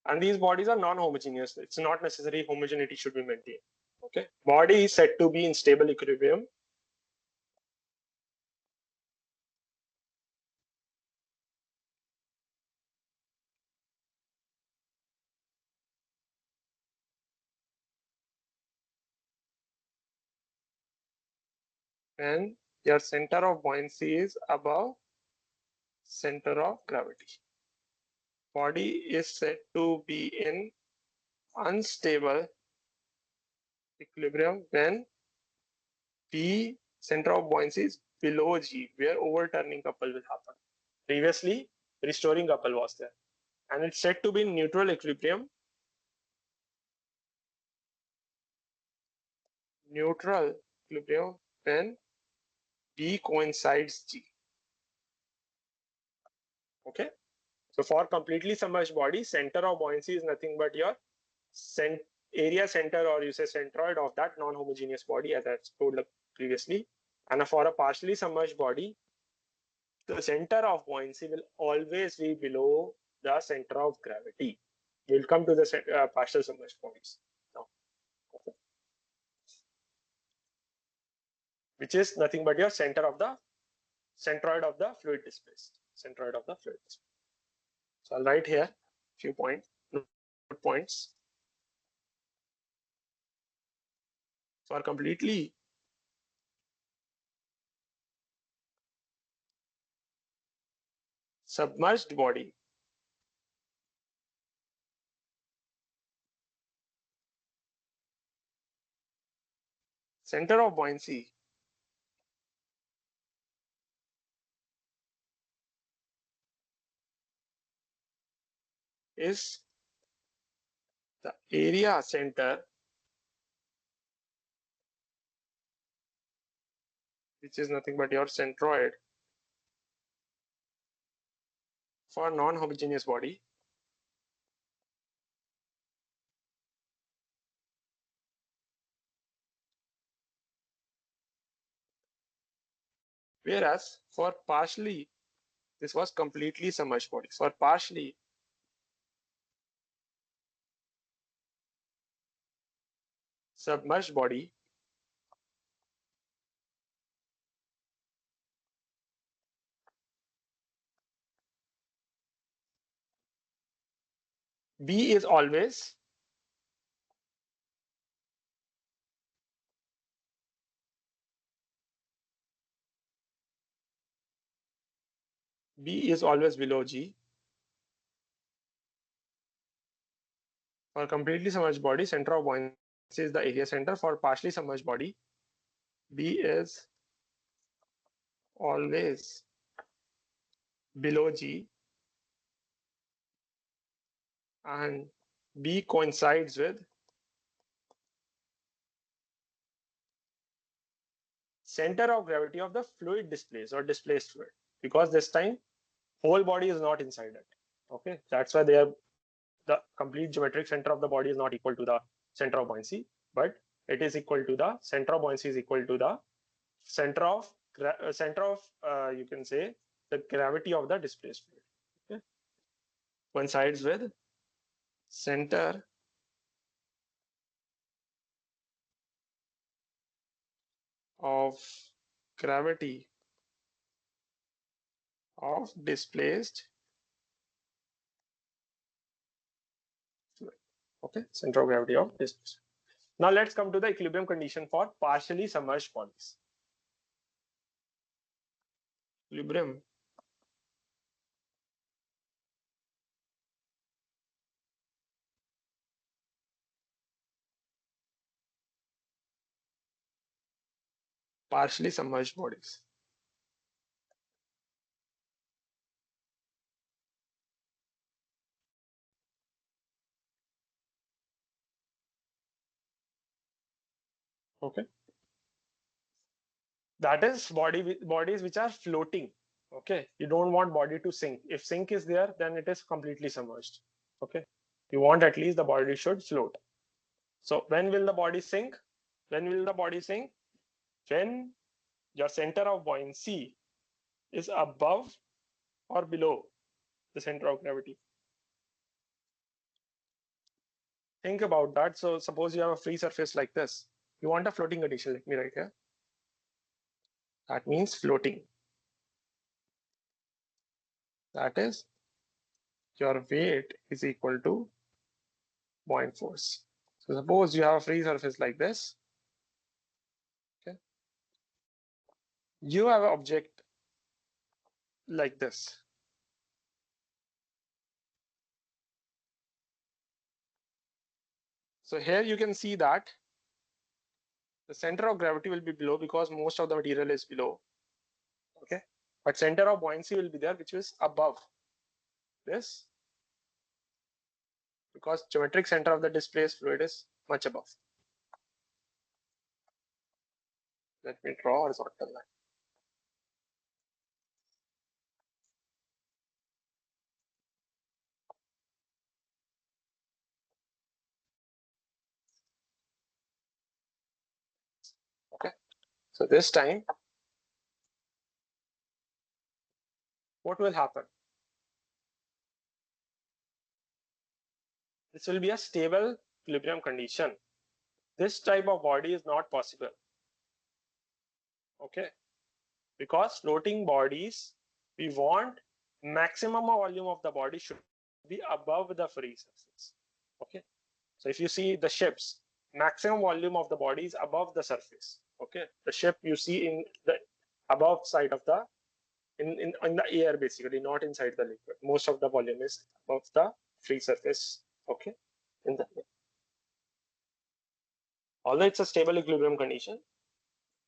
And these bodies are non-homogeneous. It's not necessary homogeneity should be maintained. Okay. Body is said to be in stable equilibrium when your center of buoyancy is above center of gravity. Body is said to be in unstable equilibrium when P center of buoyancy is below G, where overturning couple will happen. Previously, restoring couple was there. And it's said to be in neutral equilibrium. Neutral equilibrium when B coincides G. Okay. So for completely submerged body, center of buoyancy is nothing but your area center, or you say centroid of that non-homogeneous body, as I told previously. And for a partially submerged body, the center of buoyancy will always be below the center of gravity. We'll come to the partial submerged bodies now, which is nothing but your centroid of the fluid displaced. Centroid of the fluid displaced. So I'll write here a few points. For completely submerged body, center of buoyancy is the area center, which is nothing but your centroid for non-homogeneous body. Whereas for partially, this was completely submerged bodies. For partially submerged body, B is always below G. For completely submerged body, center of buoyancy is the area center. For partially submerged body, B is always below G, and B coincides with center of gravity of the fluid displaced or displaced fluid, because this time whole body is not inside it. Okay, that's why the complete geometric center of the body is not equal to the center of buoyancy, but it is equal to the center of buoyancy is equal to the center of center of, you can say, the gravity of the displaced fluid. Okay, coincides with center of gravity of displaced fluid. Okay, center of gravity of displaced. Now let's come to the equilibrium condition for partially submerged bodies. Equilibrium partially submerged bodies. Okay, that is bodies which are floating. Okay, you don't want body to sink. If sink is there, then it is completely submerged. Okay, you want at least the body should float. So when will the body sink? When will the body sink? When your center of buoyancy is above or below the center of gravity. Think about that. So suppose you have a free surface like this. You want a floating condition. Let me write here. That means floating. That is, your weight is equal to buoyant force. So suppose you have a free surface like this. Okay, you have an object like this. So here you can see that the center of gravity will be below because most of the material is below. Okay, but center of buoyancy will be there, which is above this, because geometric center of the displaced fluid is much above. Let me draw a horizontal line. Okay, so this time, what will happen? This will be a stable equilibrium condition. This type of body is not possible. Okay, because floating bodies, we want maximum volume of the body should be above the free surface. Okay, so if you see the ships, maximum volume of the body is above the surface. Okay, the ship you see in the above side of the in the air, basically not inside the liquid. Most of the volume is above the free surface. Okay, in the air. Although it's a stable equilibrium condition,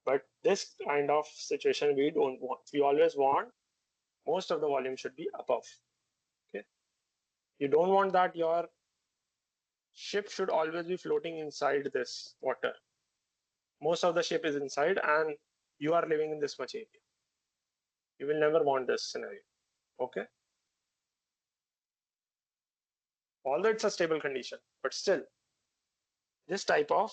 but this kind of situation we don't want. We always want most of the volume should be above. Okay, you don't want that your ship should always be floating inside this water. Most of the ship is inside and you are living in this much area. You will never want this scenario. Okay, although it's a stable condition, but still this type of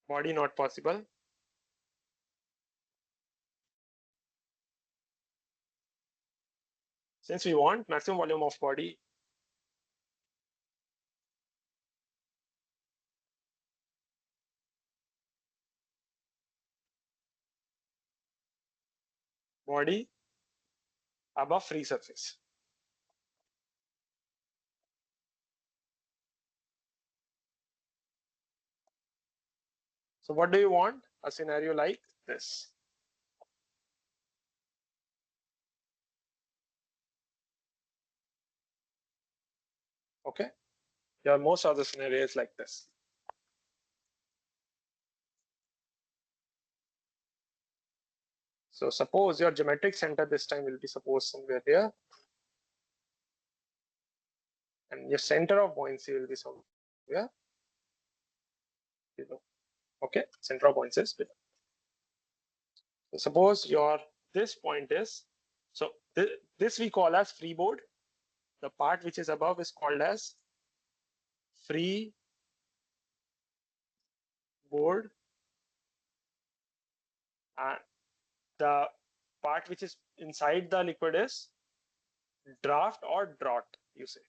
body not possible. Since we want maximum volume of body, body above free surface. So what do you want? A scenario like this. Okay, yeah, most of the scenarios like this. So suppose your geometric center this time will be supposed somewhere here, and your center of buoyancy will be somewhere below. Okay, center of buoyancy is below. So suppose your this point is, so this we call as freeboard. The part which is above is called as free board, and the part which is inside the liquid is draft or draught, you say.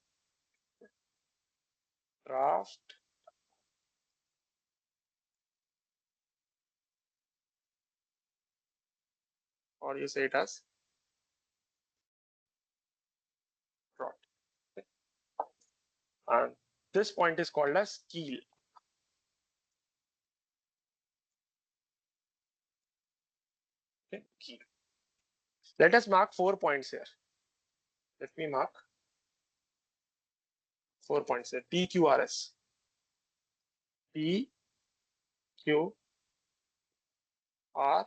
Draft or you say it as draught. Okay. And this point is called as keel. Okay, keel. Let us mark 4 points here. Let me mark 4 points here. P, Q, R, S. P, Q, R,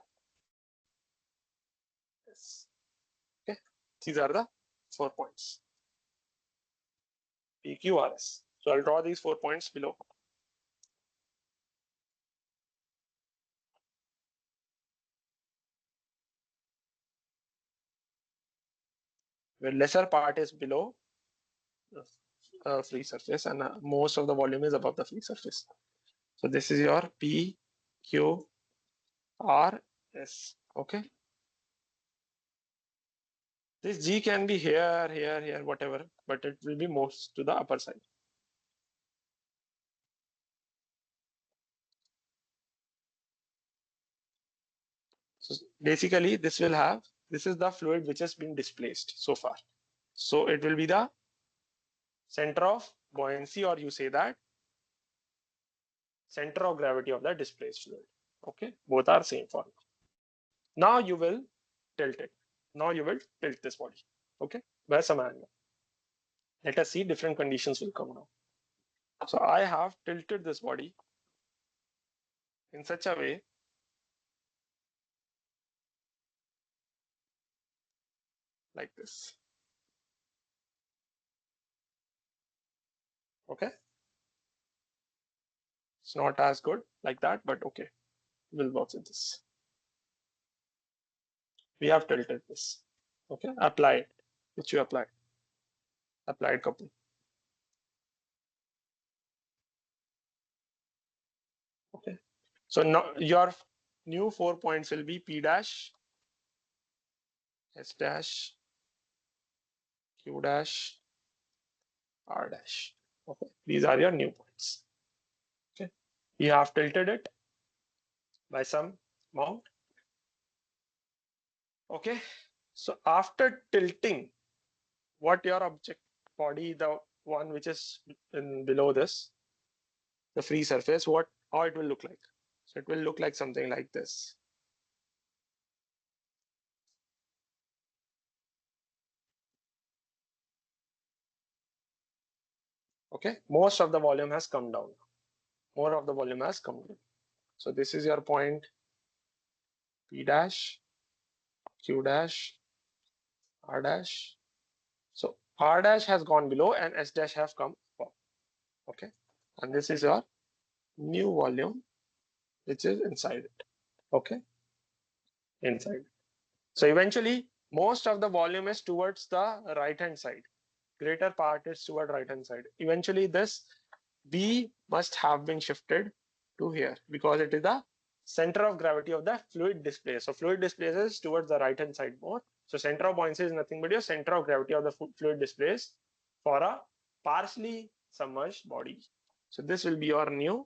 S. Okay, these are the 4 points. P, Q, R, S. So I'll draw these 4 points below. Where lesser part is below the free surface and most of the volume is above the free surface. So this is your P, Q, R, S. Okay. This G can be here, here, here, whatever, but it will be most to the upper side. So basically this is the fluid which has been displaced so far. So it will be the center of buoyancy, or you say that center of gravity of the displaced fluid. Okay, both are same for now. Now you will tilt it. Now you will tilt this body. Okay, by some angle. Let us see, different conditions will come now. So I have tilted this body in such a way like this. Okay, it's not as good like that, but okay, we'll work with this. We have tilted this. Okay, apply it, which you applied couple. Okay, so now your new 4 points will be P dash, S dash, Q dash, R dash. Okay, these are your new points. Okay, you have tilted it by some amount. Okay, so after tilting, what your object body, the one which is in below this, the free surface, how it will look like? So it will look like something like this. Okay, most of the volume has come down. More of the volume has come down. So this is your point P dash, Q dash, R dash. So R dash has gone below and S dash have come up. Okay, and this is your new volume which is inside it. Okay, inside. So eventually most of the volume is towards the right hand side. Greater part is toward right hand side. Eventually this B must have been shifted to here because it is the center of gravity of the fluid displace. So fluid displaces towards the right hand side more. So center of buoyancy is nothing but your center of gravity of the fluid displace for a partially submerged body. So this will be your new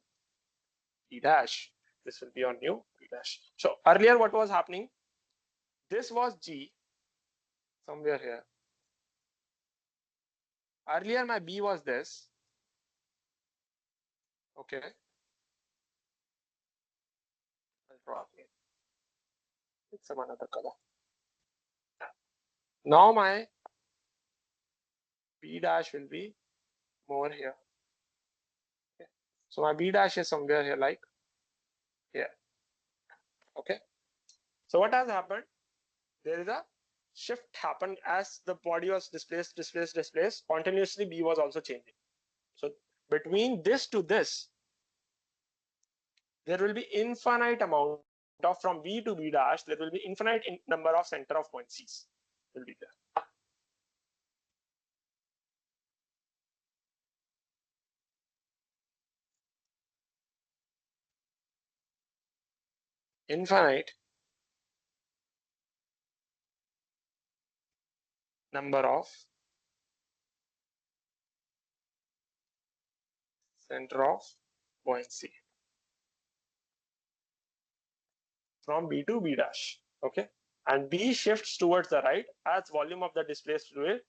P dash. This will be your new P dash. So earlier what was happening? This was G somewhere here. Earlier my B was this. Okay. I'll draw again. It's some another color. Now my B dash will be more here. Okay. So my B dash is somewhere here, like here. Okay. So what has happened? There is a shift happened as the body was displaced. Continuously B was also changing. So between this to this, there will be infinite amount of from B to B dash. There will be infinite number of center of buoyancies will be there. infinite number of center of buoyancy from B to B dash. Okay. And B shifts towards the right as volume of the displaced fluid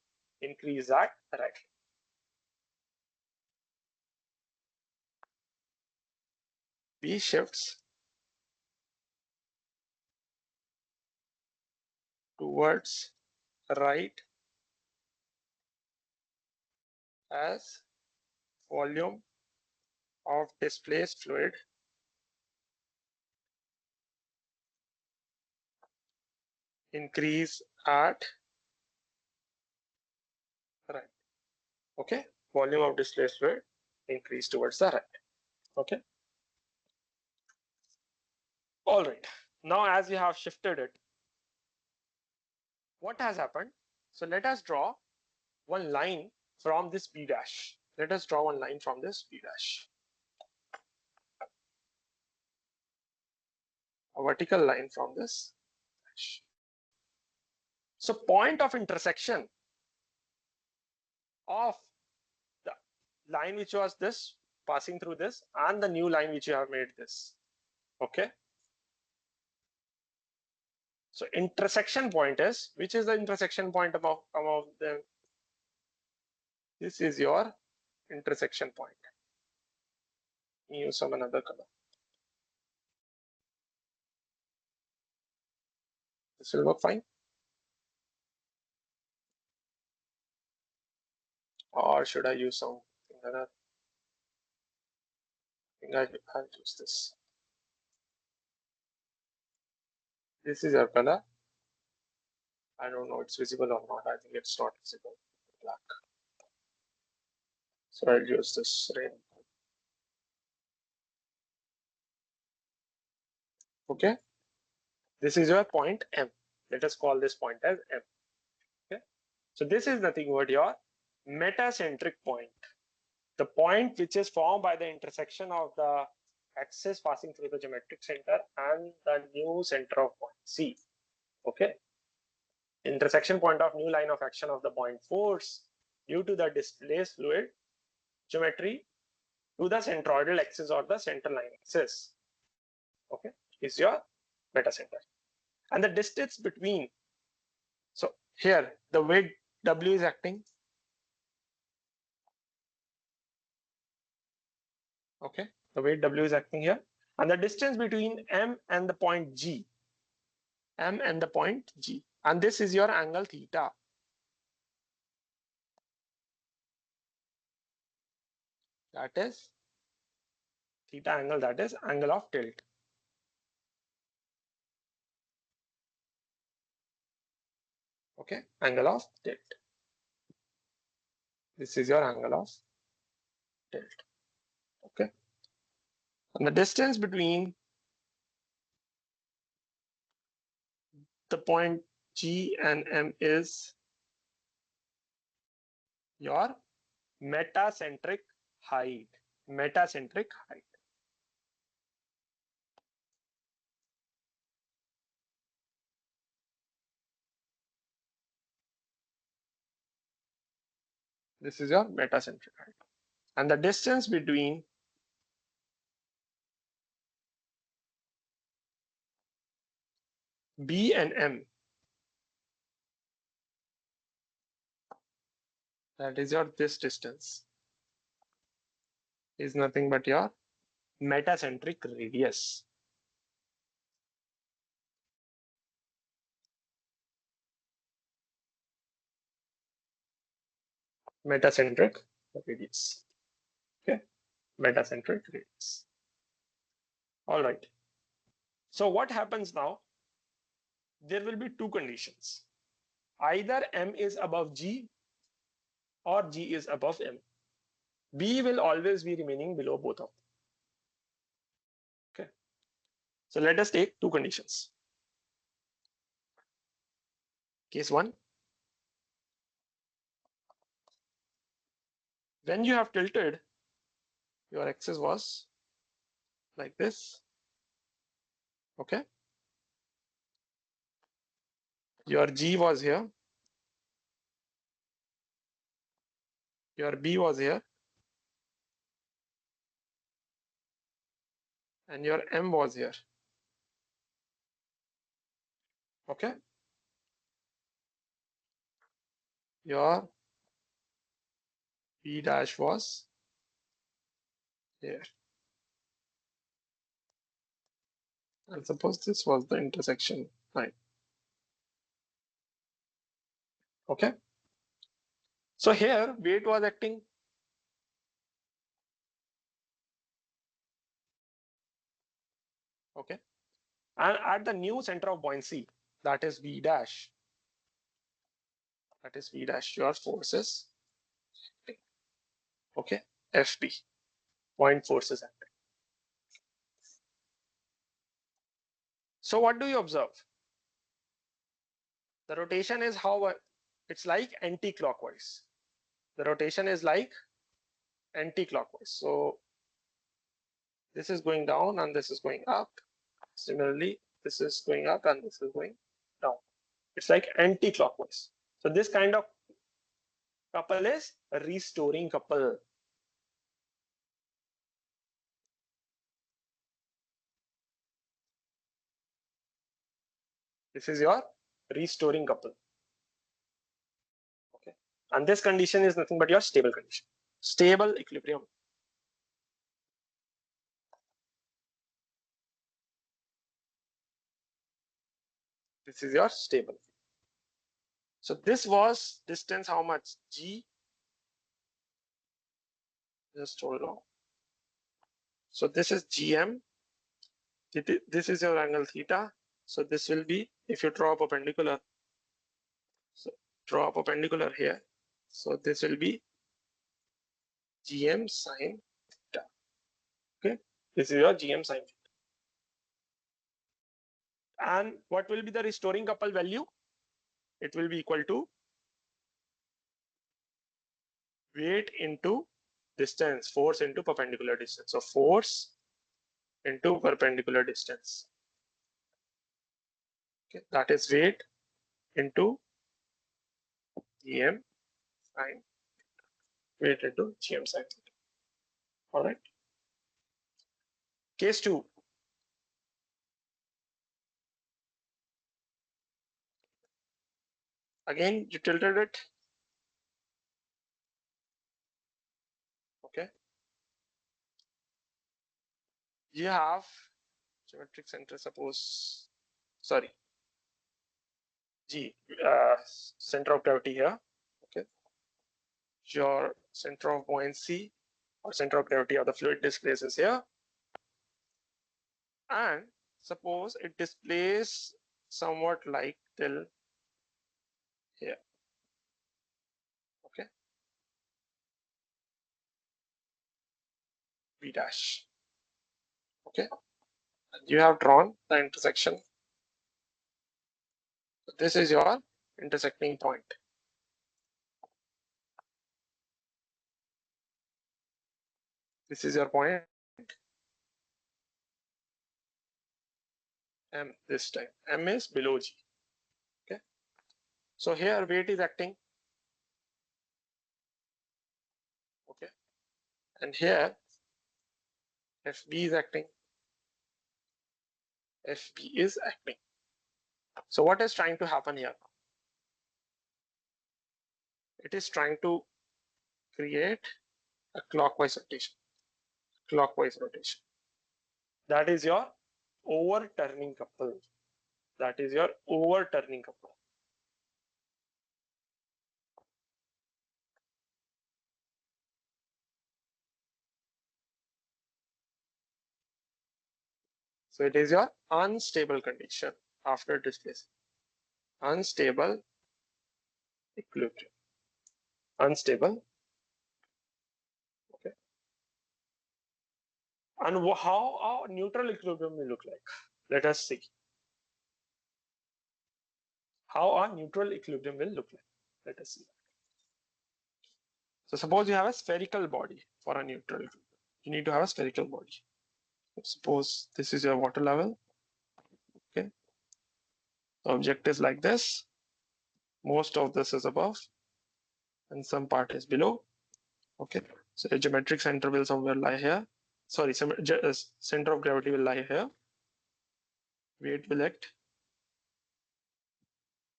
increase at the right. B shifts towards right as volume of displaced fluid increase at right. Okay. Volume of displaced fluid increase towards the right. Okay. All right. Now, as we have shifted it, what has happened? So let us draw one line from this B dash. Let us draw one line from this B dash. A vertical line from this dash. So point of intersection of the line which was this passing through this and the new line which you have made this. Okay. So intersection point is, which is the intersection point among them? This is your intersection point. Use some another color. This will work fine. Or should I use something other? I think I'll use this. This is your color. I don't know it's visible or not. I think it's not visible. Black. So I'll use this rain. Okay. This is your point M. Let us call this point as M. Okay. So this is nothing but your metacentric point. The point which is formed by the intersection of the axis passing through the geometric center and the new center of point C. Okay. Intersection point of new line of action of the point force due to the displaced fluid geometry to the centroidal axis or the center line axis. Okay, is your metacenter. And the distance between, so here the weight W is acting. Okay, the weight W is acting here. And the distance between M and the point G. M and the point G. And this is your angle theta. That is theta angle, that is angle of tilt. Okay, angle of tilt. This is your angle of tilt. Okay. And the distance between the point G and M is your metacentric height. Metacentric height. This is your metacentric height. And the distance between B and M, that is your this distance, is nothing but your metacentric radius. Metacentric radius. Okay, metacentric radius. All right. So what happens now? There will be two conditions. Either M is above G or G is above M. B will always be remaining below both of them. Okay. So let us take two conditions. Case one. When you have tilted, your axis was like this. Okay. Your G was here. Your B was here. And your M was here. Okay. Your B dash was here. And suppose this was the intersection line. Okay. So here weight was acting. Okay. And at the new center of buoyancy, that is V dash. That is V dash, your forces. Okay. FB, point forces acting. So what do you observe? The rotation is how it's like anti-clockwise. The rotation is like anti-clockwise. So this is going down and this is going up. Similarly, this is going up and this is going down. It's like anti-clockwise. So this kind of couple is a restoring couple. This is your restoring couple. Okay. And this condition is nothing but your stable condition. Stable equilibrium. This is your stable. So this was distance how much? G. Just hold on. So this is GM. This is your angle theta. So this will be, if you draw a perpendicular, so draw a perpendicular here. So this will be GM sine theta. Okay, this is your GM sine theta. And what will be the restoring couple value? It will be equal to weight into distance, force into perpendicular distance. So force into perpendicular distance. Okay, that is weight into GM sine, weight into GM sine theta. All right. Case 2. Again, you tilted it. Okay. You have geometric center, suppose, sorry, G, center of gravity here. Okay. Your center of buoyancy or center of gravity of the fluid displaces here. And suppose it displays somewhat like till here. Okay. V dash. Okay. And you have drawn the intersection. So this is your intersecting point. This is your point. M this time. M is below G. Okay. So here weight is acting. Okay. And here FB is acting. FB is acting. So what is trying to happen here? It is trying to create a clockwise rotation. Clockwise rotation. That is your overturning couple. That is your overturning couple. So it is your unstable condition after displacement. Unstable equilibrium. Unstable. Okay. And how our neutral equilibrium will look like? Let us see. How our neutral equilibrium will look like. Let us see. So suppose you have a spherical body for a neutral equilibrium. You need to have a spherical body. Suppose this is your water level. Okay. The object is like this. Most of this is above and some part is below. Okay, so the geometric center will somewhere lie here. Sorry, center of gravity will lie here. Weight will act.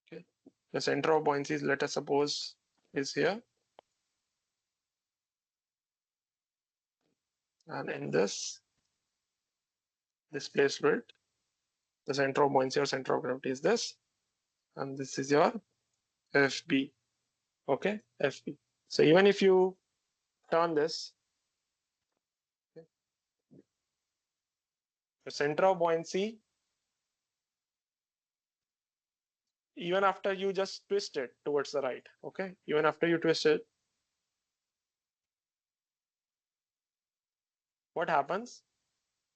Okay, the center of buoyancy, let us suppose, is here. And in this displaced fluid, the center of buoyancy or center of gravity is this. And this is your FB. Okay, FB. So even if you turn this, okay, the center of buoyancy, even after you just twist it towards the right, okay, even after you twist it, what happens?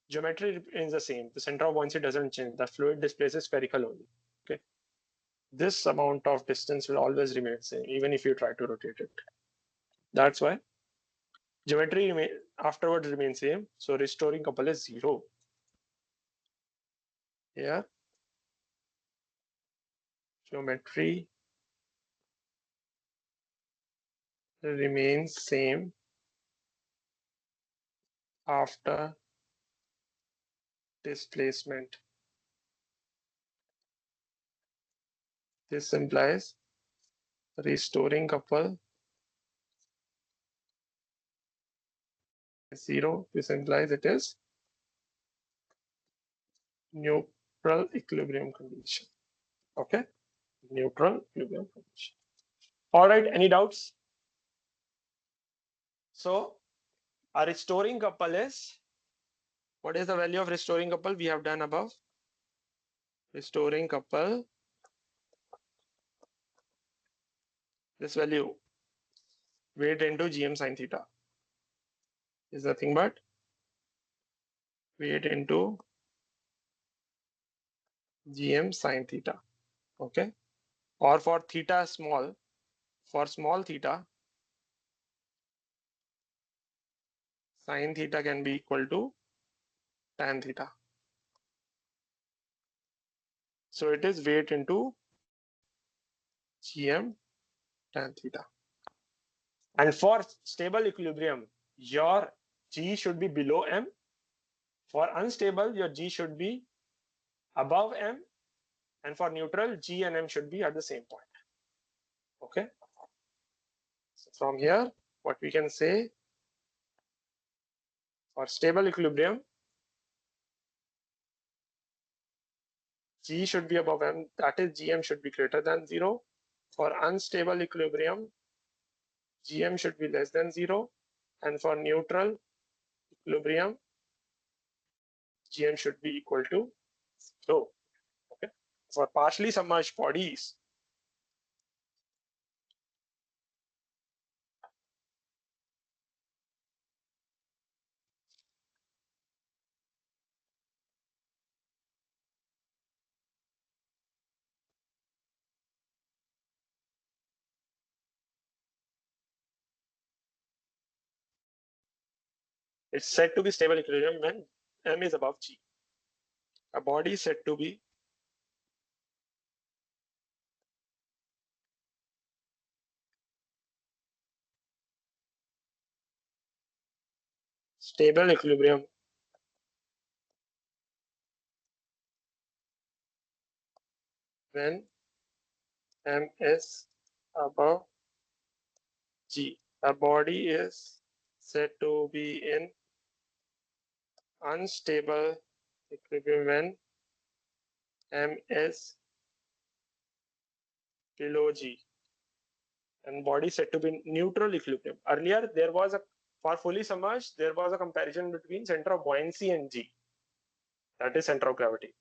Geometry remains the same. The center of buoyancy doesn't change. The fluid displaces spherical only. Okay, this amount of distance will always remain same, even if you try to rotate it. That's why geometry afterwards remains same. So restoring couple is 0. Here, geometry remains same after displacement. This implies restoring couple is 0. This implies it is neutral equilibrium condition. Okay, neutral equilibrium condition. All right, any doubts? So our restoring couple is, what is the value of restoring couple? We have done above. Restoring couple, this value, weight into GM sin theta, is nothing but weight into GM sin theta. Okay, or for theta small, for small theta, sin theta can be equal to tan theta. So it is weight into GM tan theta. And for stable equilibrium, your G should be below M. For unstable, your G should be above M. And for neutral, G and M should be at the same point. Okay. So from here, what we can say, for stable equilibrium, G should be above M, that is GM should be greater than 0. For unstable equilibrium, GM should be less than 0. And for neutral equilibrium, GM should be equal to 0. Okay. For partially submerged bodies, it's said to be stable equilibrium when M is above G. A body is said to be stable equilibrium when M is above G. A body is said to be in unstable equilibrium when M is below G. And body said to be neutral equilibrium. Earlier, there was a, for fully submerged, there was a comparison between center of buoyancy and G. That is center of gravity.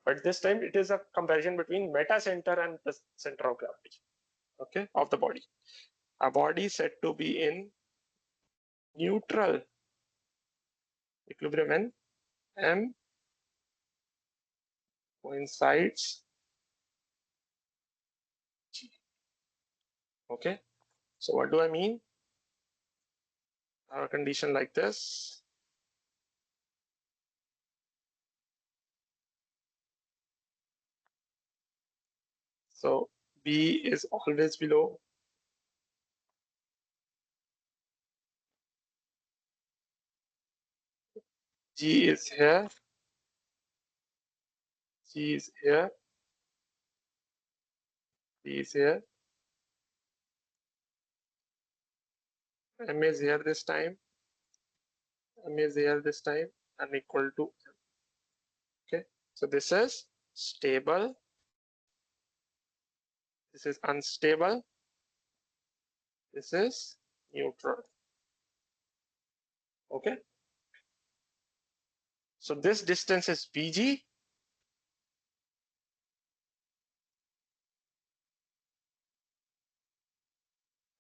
But this time it is a comparison between meta center and the center of gravity, okay, of the body. A body said to be in neutral equilibrium when M coincides G. Okay, so what do I mean? A condition like this. So B is always below. G is here. G is here. B is here. M is here this time. M is here this time and equal to M. Okay. So this is stable. This is unstable. This is neutral. Okay. So this distance is BG.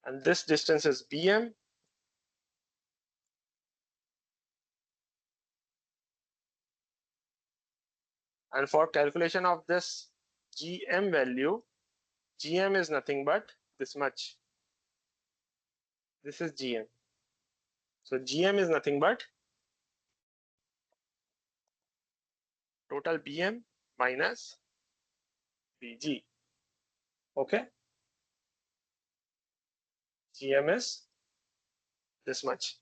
And this distance is BM. And for calculation of this GM value, GM is nothing but this much. This is GM. So GM is nothing but total BM minus BG. Okay. GM is this much.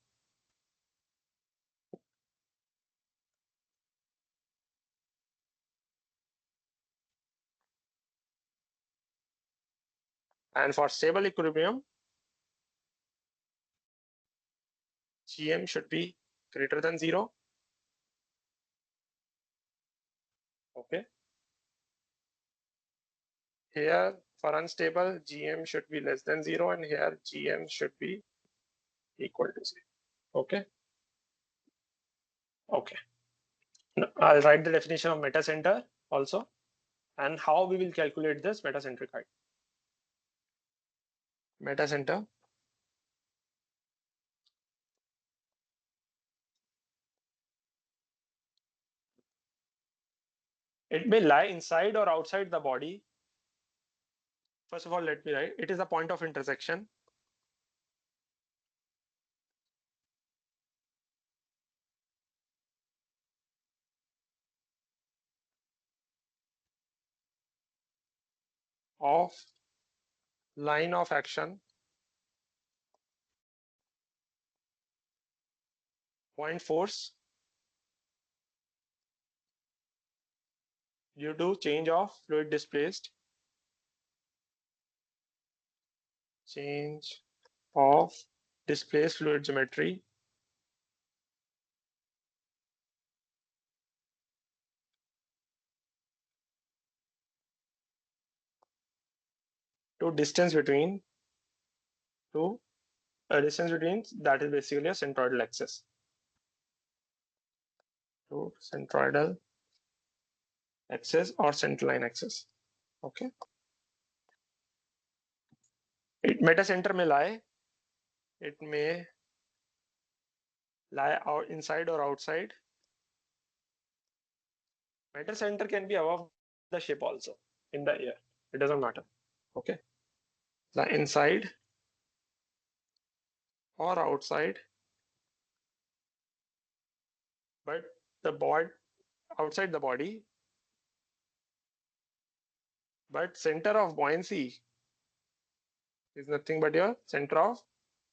And for stable equilibrium, GM should be greater than 0. Okay. Here for unstable, GM should be less than 0, and here GM should be equal to 0. Okay. Okay. Now, I'll write the definition of metacenter also, and how we will calculate this metacentric height. Metacenter it may lie inside or outside the body. First of all, let me write it is a point of intersection of line of action, point force due to change of fluid displaced, change of displaced fluid geometry to distance between that is basically a centroidal axis to centroidal axis or centerline axis. Okay. It metacenter may lie. It may lie out inside or outside. Metacenter can be above the ship also in the air. It doesn't matter. Okay. Lie inside or outside, but the body outside the body, but center of buoyancy is nothing but your center of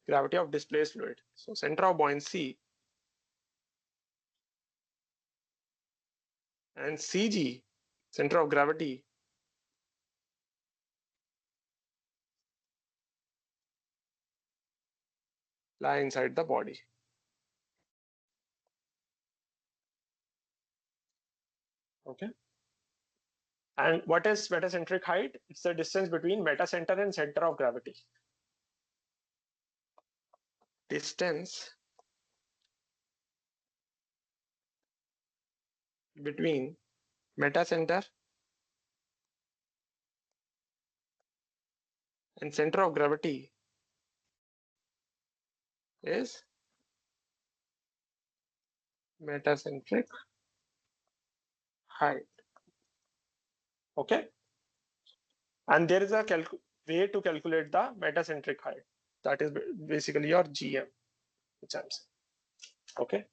gravity of displaced fluid. So center of buoyancy and CG, center of gravity, lie inside the body. Okay. And what is metacentric height? It's the distance between metacenter and center of gravity. Distance between metacenter and center of gravity is metacentric height. Okay. And there is a way to calculate the metacentric height. That is basically your GM, which I'm saying. Okay.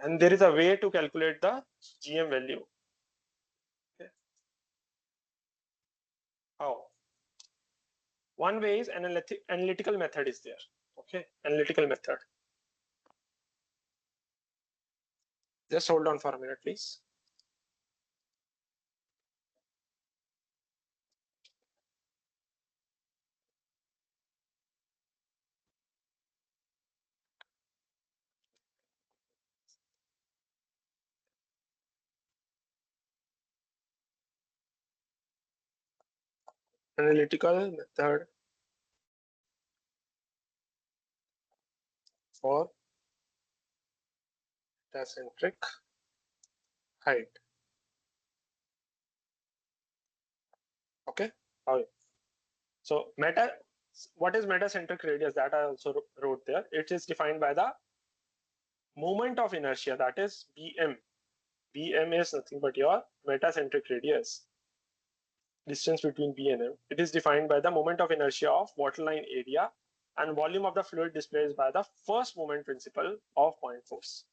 And there is a way to calculate the GM value. Okay. How? One way is analytical method is there. Okay, analytical method. Just hold on for a minute, please. Analytical method for data-centric height. Okay. So what is meta-centric radius? That I also wrote there. It is defined by the moment of inertia, that is Bm. Bm is nothing but your meta-centric radius, distance between B and M. It is defined by the moment of inertia of waterline area and volume of the fluid displaced by the first moment principle of point force.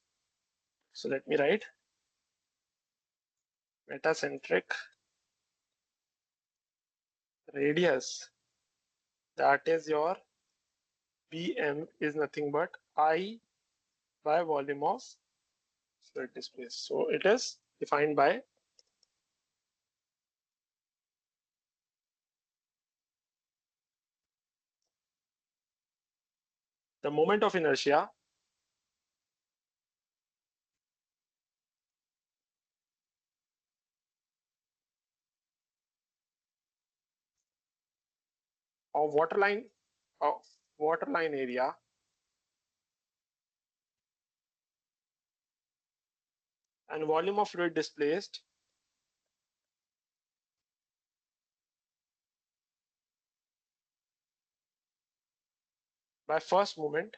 So let me write meta-centric radius, that is your Bm is nothing but I by volume of fluid displaced. So it is defined by the moment of inertia of waterline area and volume of fluid displaced by first moment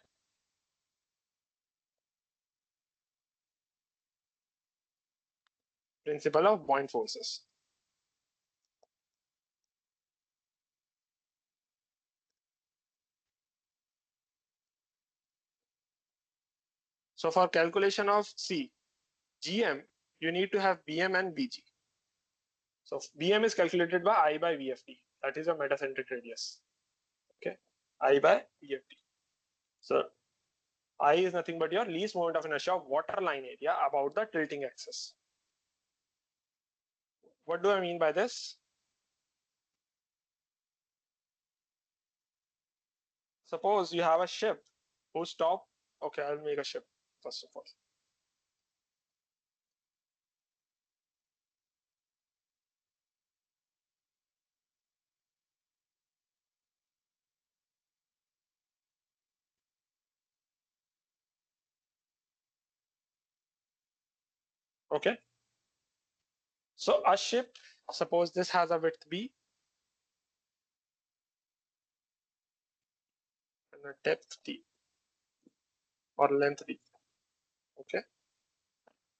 principle of point forces. So for calculation of GM, you need to have BM and BG. So BM is calculated by I by VFD. That is a metacentric radius. Okay, I by VFD. So I is nothing but your least moment of inertia of waterline area about the tilting axis. What do I mean by this? Suppose you have a ship whose top, okay, I'll make a ship first of all. Okay. So a ship, suppose this has a width B and a depth D or length D. Okay.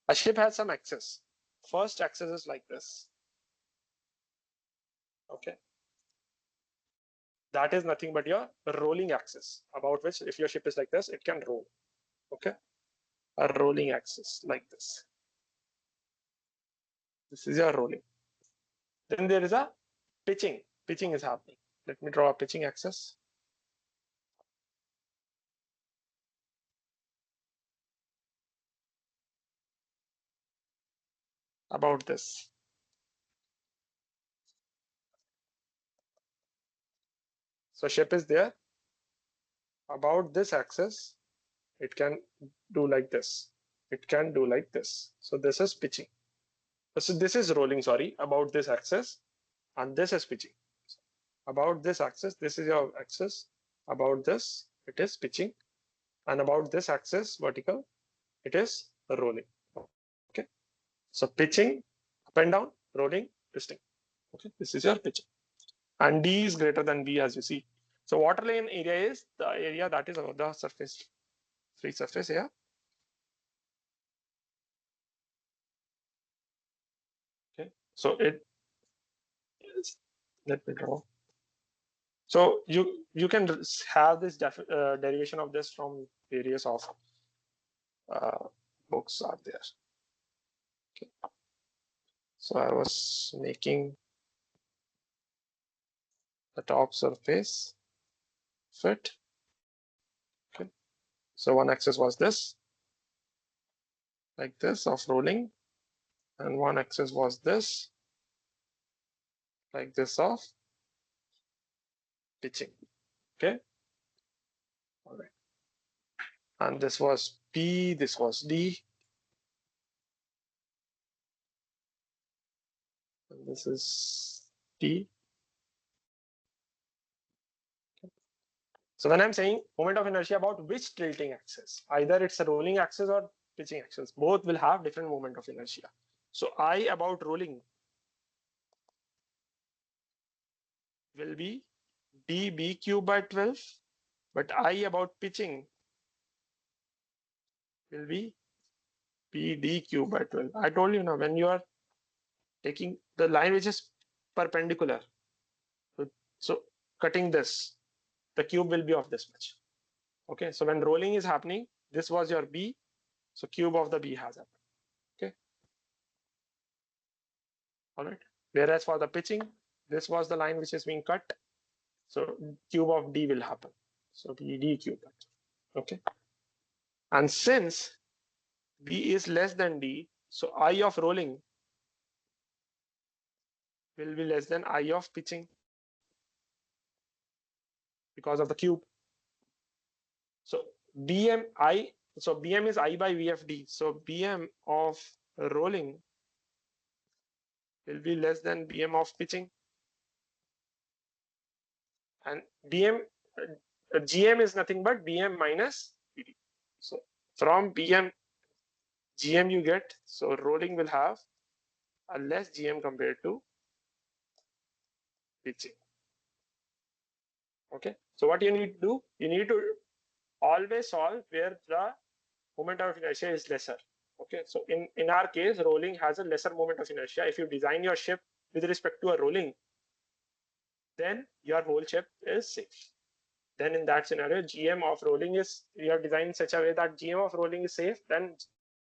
A ship has some axis. First axis is like this. Okay. That is nothing but your rolling axis, about which if your ship is like this, it can roll. Okay. A rolling axis like this. This is your rolling. Then there is a pitching. Pitching is happening. Let me draw a pitching axis. About this. So ship is there. About this axis, it can do like this. It can do like this. So this is pitching. So this is rolling, sorry, about this axis, and this is pitching. About this axis, this is your axis. About this, it is pitching. And about this axis, vertical, it is rolling. Okay. So pitching, up and down, rolling, twisting. Okay. This is your pitching. And D is greater than B, as you see. So waterline area is the area that is above the surface, free surface here. Okay. So it is, let me draw. So you can have this derivation of this from various of books are there. Okay. So I was making the top surface fit. Okay. So one axis was this, like this, of rolling, and one axis was this, like this, of pitching. Okay. All right. And this was P, this was D, and this is T. So when I'm saying moment of inertia about which tilting axis, either it's a rolling axis or pitching axis, both will have different moment of inertia. So I about rolling will be dB cube by 12, but I about pitching will be PD cube by 12. I told you now, when you are taking the line which is perpendicular, so cutting this, the cube will be of this much. Okay, so when rolling is happening, this was your B, so cube of the B has happened. Okay, all right. Whereas for the pitching, this was the line which is being cut, so cube of D will happen. So PD cube. Okay, and since B is less than D, so I of rolling will be less than I of pitching because of the cube. So BM so BM is I by VFD. So BM of rolling will be less than BM of pitching. And GM is nothing but BM minus PD. So from BM, GM you get, so rolling will have a less GM compared to pitching. Okay, so what you need to do, you need to always solve where the moment of inertia is lesser. Okay, so in our case, rolling has a lesser moment of inertia. If you design your ship with respect to a rolling, then your whole ship is safe. Then in that scenario, GM of rolling is, you have designed in such a way that GM of rolling is safe, then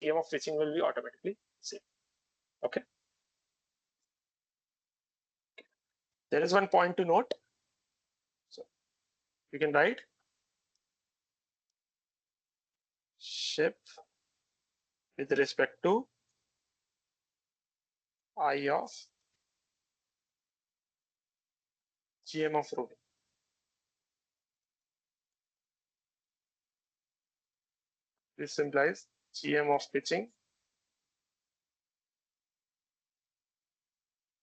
GM of pitching will be automatically safe. Okay. There is one point to note. So you can write ship with respect to I of GM of rolling. This implies GM of pitching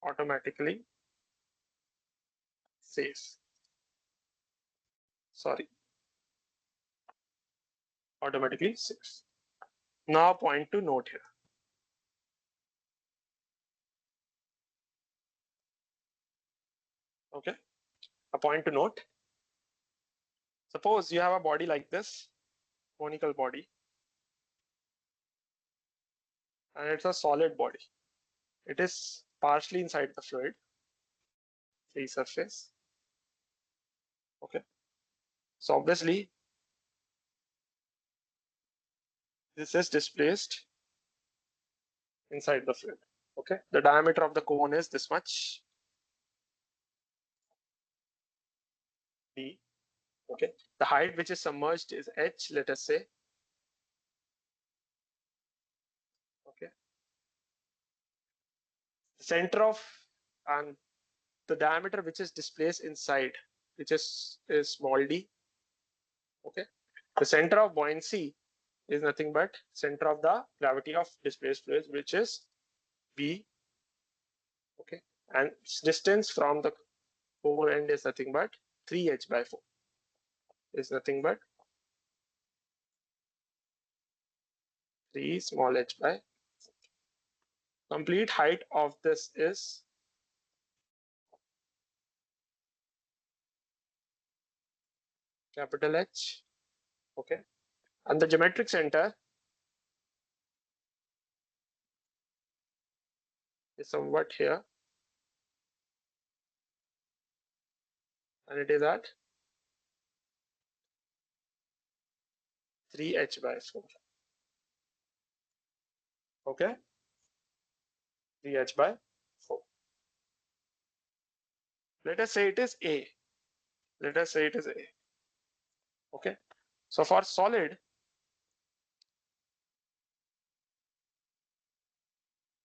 automatically safe. Sorry, automatically safe. Now, point to note here. Okay, a point to note. Suppose you have a body like this, conical body, and it's a solid body. It is partially inside the fluid, free surface. Okay, so obviously this is displaced inside the fluid. Okay, the diameter of the cone is this much, d. Okay, the height which is submerged is h, let us say. Okay, the center of and the diameter which is displaced inside, which is small d. Okay, the center of buoyancy is nothing but center of the gravity of displaced fluids, which is b. Okay, and distance from the cone end is nothing but 3h by 4, is nothing but 3 small h by 4. Complete height of this is capital H. Okay, and the geometric center is somewhat here, and it is at 3h by 4. Okay, 3h by 4. Let us say it is A. Let us say it is A. Okay. So for solid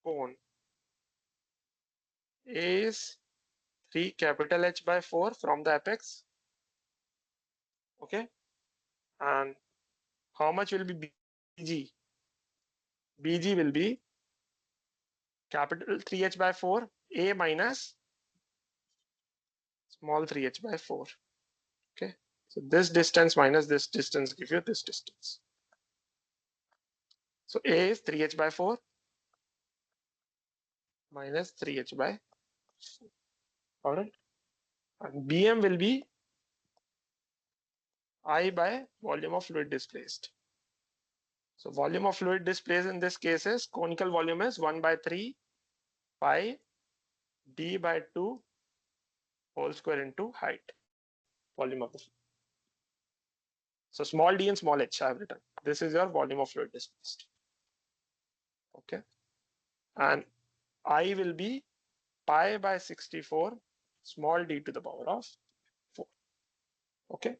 cone, A is 3 capital H by 4 from the apex. Okay. And how much will be BG? BG will be capital 3H by 4, A minus small 3H by 4. Okay. So this distance minus this distance gives you this distance. So A is 3H by 4 minus 3H by 4. All right. And BM will be I by volume of fluid displaced. So volume of fluid displaced in this case is conical volume is 1 by 3 pi d by 2 whole square into height, volume of the fluid. So small d and small h I have written. This is your volume of fluid displaced. Okay. And I will be pi by 64 small d to the power of 4. Okay.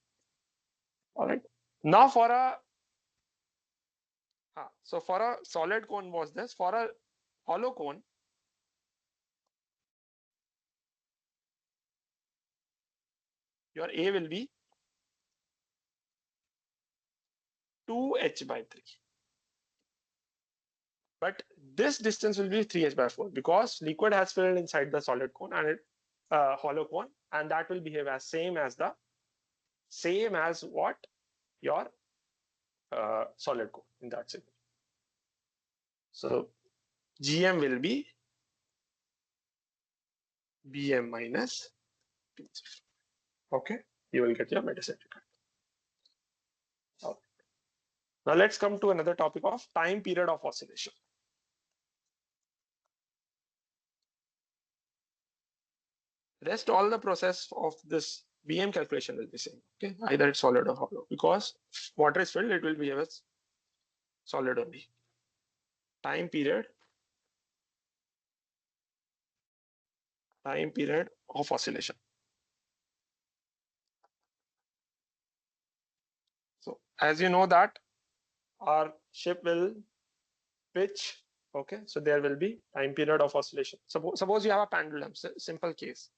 All right. Now for a so for a solid cone was this. For a hollow cone, your A will be 2h by 3. But this distance will be 3h by 4 because liquid has filled inside the solid cone and it hollow cone, and that will behave as same as what your solid cone in that sense. So GM will be BM minus P0. Okay, you will get your metacentric height. Okay. Now let's come to another topic of time period of oscillation. Rest all the process of this BM calculation will be same. Okay, either it's solid or hollow, because water is filled, it will behave as solid only. Time period of oscillation. So as you know that our ship will pitch. Okay, so there will be time period of oscillation. Suppose you have a pendulum, simple case.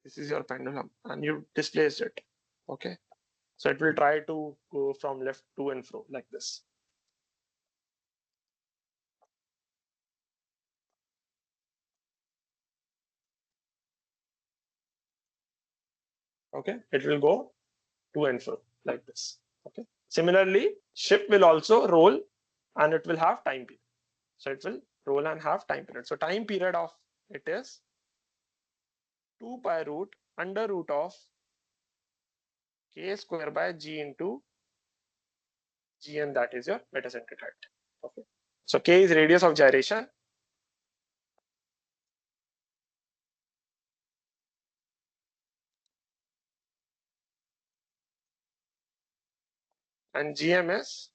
This is your pendulum and you displaced it. Okay, so it will try to go from left to and fro like this. Okay, it will go to and fro like this. Okay, similarly, ship will also roll and it will have time period. So it will roll and have time period. So time period of it is 2 pi root under root of k square by g into g, and that is your metacentric height. Okay, so k is radius of gyration. And gm is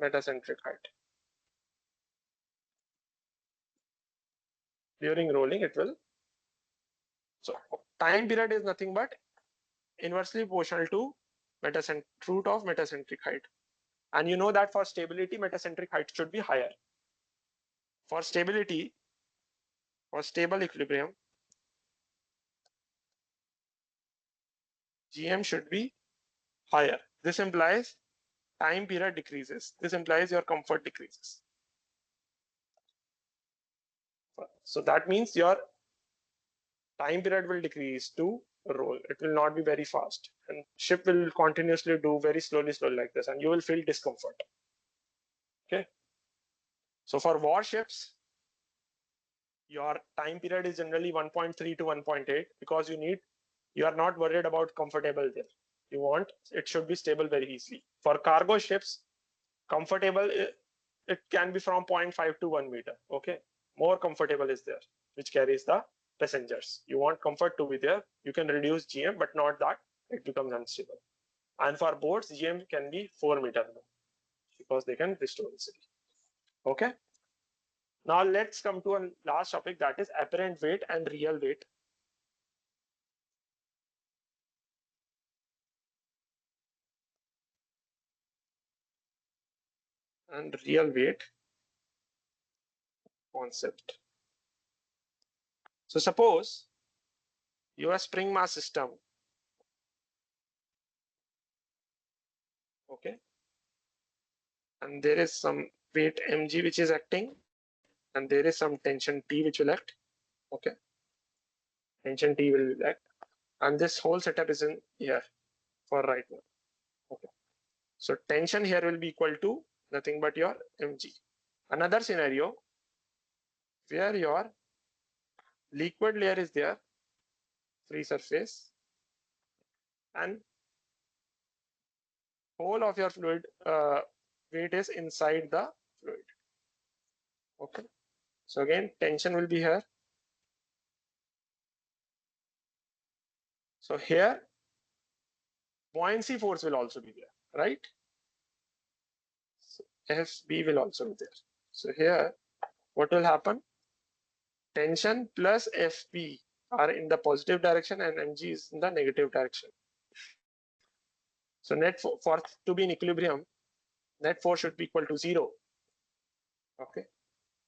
metacentric height. During rolling, it will. So time period is nothing but inversely proportional to root of metacentric height. And you know that for stability, metacentric height should be higher. For stability, for stable equilibrium, gm should be higher. This implies time period decreases. This implies your comfort decreases. So that means your time period will decrease to roll. It will not be very fast, and ship will continuously do very slowly like this, and you will feel discomfort. Okay. So for warships, your time period is generally 1.3 to 1.8 because you are not worried about comfortable there. You want it should be stable very easily. For cargo ships, comfortable it can be from 0.5 to 1 meter. Okay, more comfortable is there, which carries the passengers. You want comfort to be there. You can reduce GM, but not that it becomes unstable. And for boats, GM can be 4 meter because they can restore easily. Okay. Now let's come to a last topic, that is apparent weight and real weight. And real weight concept. So suppose your spring mass system, okay, and there is some weight mg which is acting, and there is some tension T which will act. Okay, tension T will act, and this whole setup is in here for right now. Okay, so tension here will be equal to nothing but your mg. Another scenario where your liquid layer is there, free surface, and whole of your fluid weight is inside the fluid. Okay, so again tension will be here. So here buoyancy force will also be there, right? So FB will also be there. So here what will happen? Tension plus FB are in the positive direction and mg is in the negative direction. So net force to be in equilibrium, net force should be equal to 0. Okay,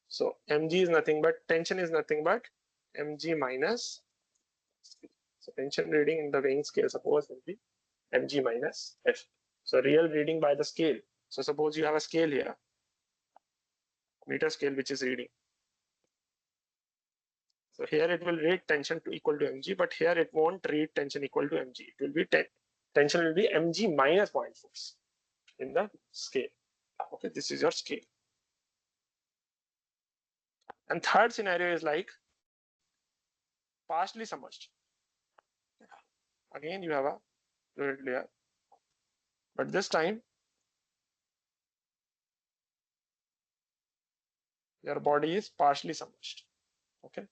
so mg is nothing but, tension is nothing but mg minus FB. So tension reading in the weighing scale suppose will be mg minus F. So real reading by the scale. So suppose you have a scale here, meter scale, which is reading. So here it will read tension to equal to mg, but here it won't read tension equal to mg. It will be tension will be mg minus point force in the scale. Okay, this is your scale. And third scenario is like partially submerged. Again, you have a fluid layer, but this time your body is partially submerged. Okay.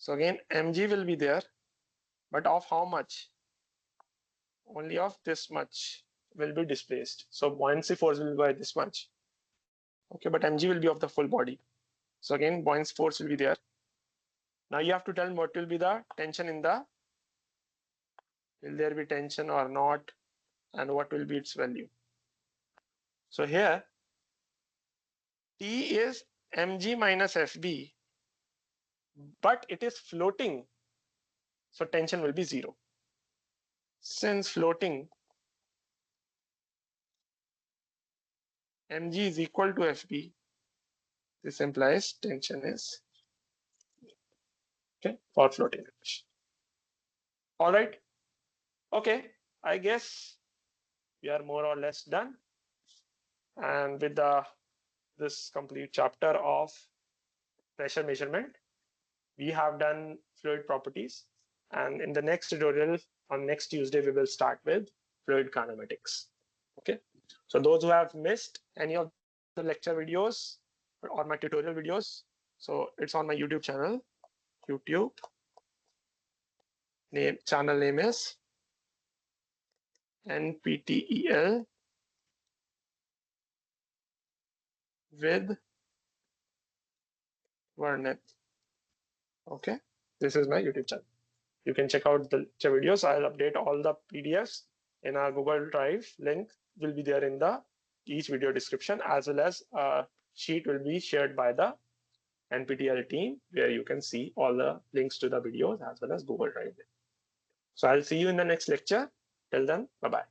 So again, mg will be there, but of how much? Only of this much will be displaced. So buoyancy force will be by this much. Okay, but mg will be of the full body. So again, buoyancy force will be there. Now you have to tell me what will be the tension in the, will there be tension or not, and what will be its value. So here T is mg minus FB, but it is floating, so tension will be 0. Since floating, mg is equal to FB, this implies tension is, okay, for floating. All right. Okay, I guess we are more or less done. And with this complete chapter of pressure measurement, we have done fluid properties. And in the next tutorial on next Tuesday, we will start with fluid kinematics. Okay, so those who have missed any of the lecture videos or my tutorial videos, so it's on my YouTube channel. YouTube channel name is Nptel with Varnit. Okay, this is my YouTube channel. You can check out the lecture videos. I'll update all the PDFs in our Google Drive. Link will be there in the each video description, as well as a sheet will be shared by the NPTEL team, where you can see all the links to the videos as well as Google Drive. So I'll see you in the next lecture. Till then, bye-bye.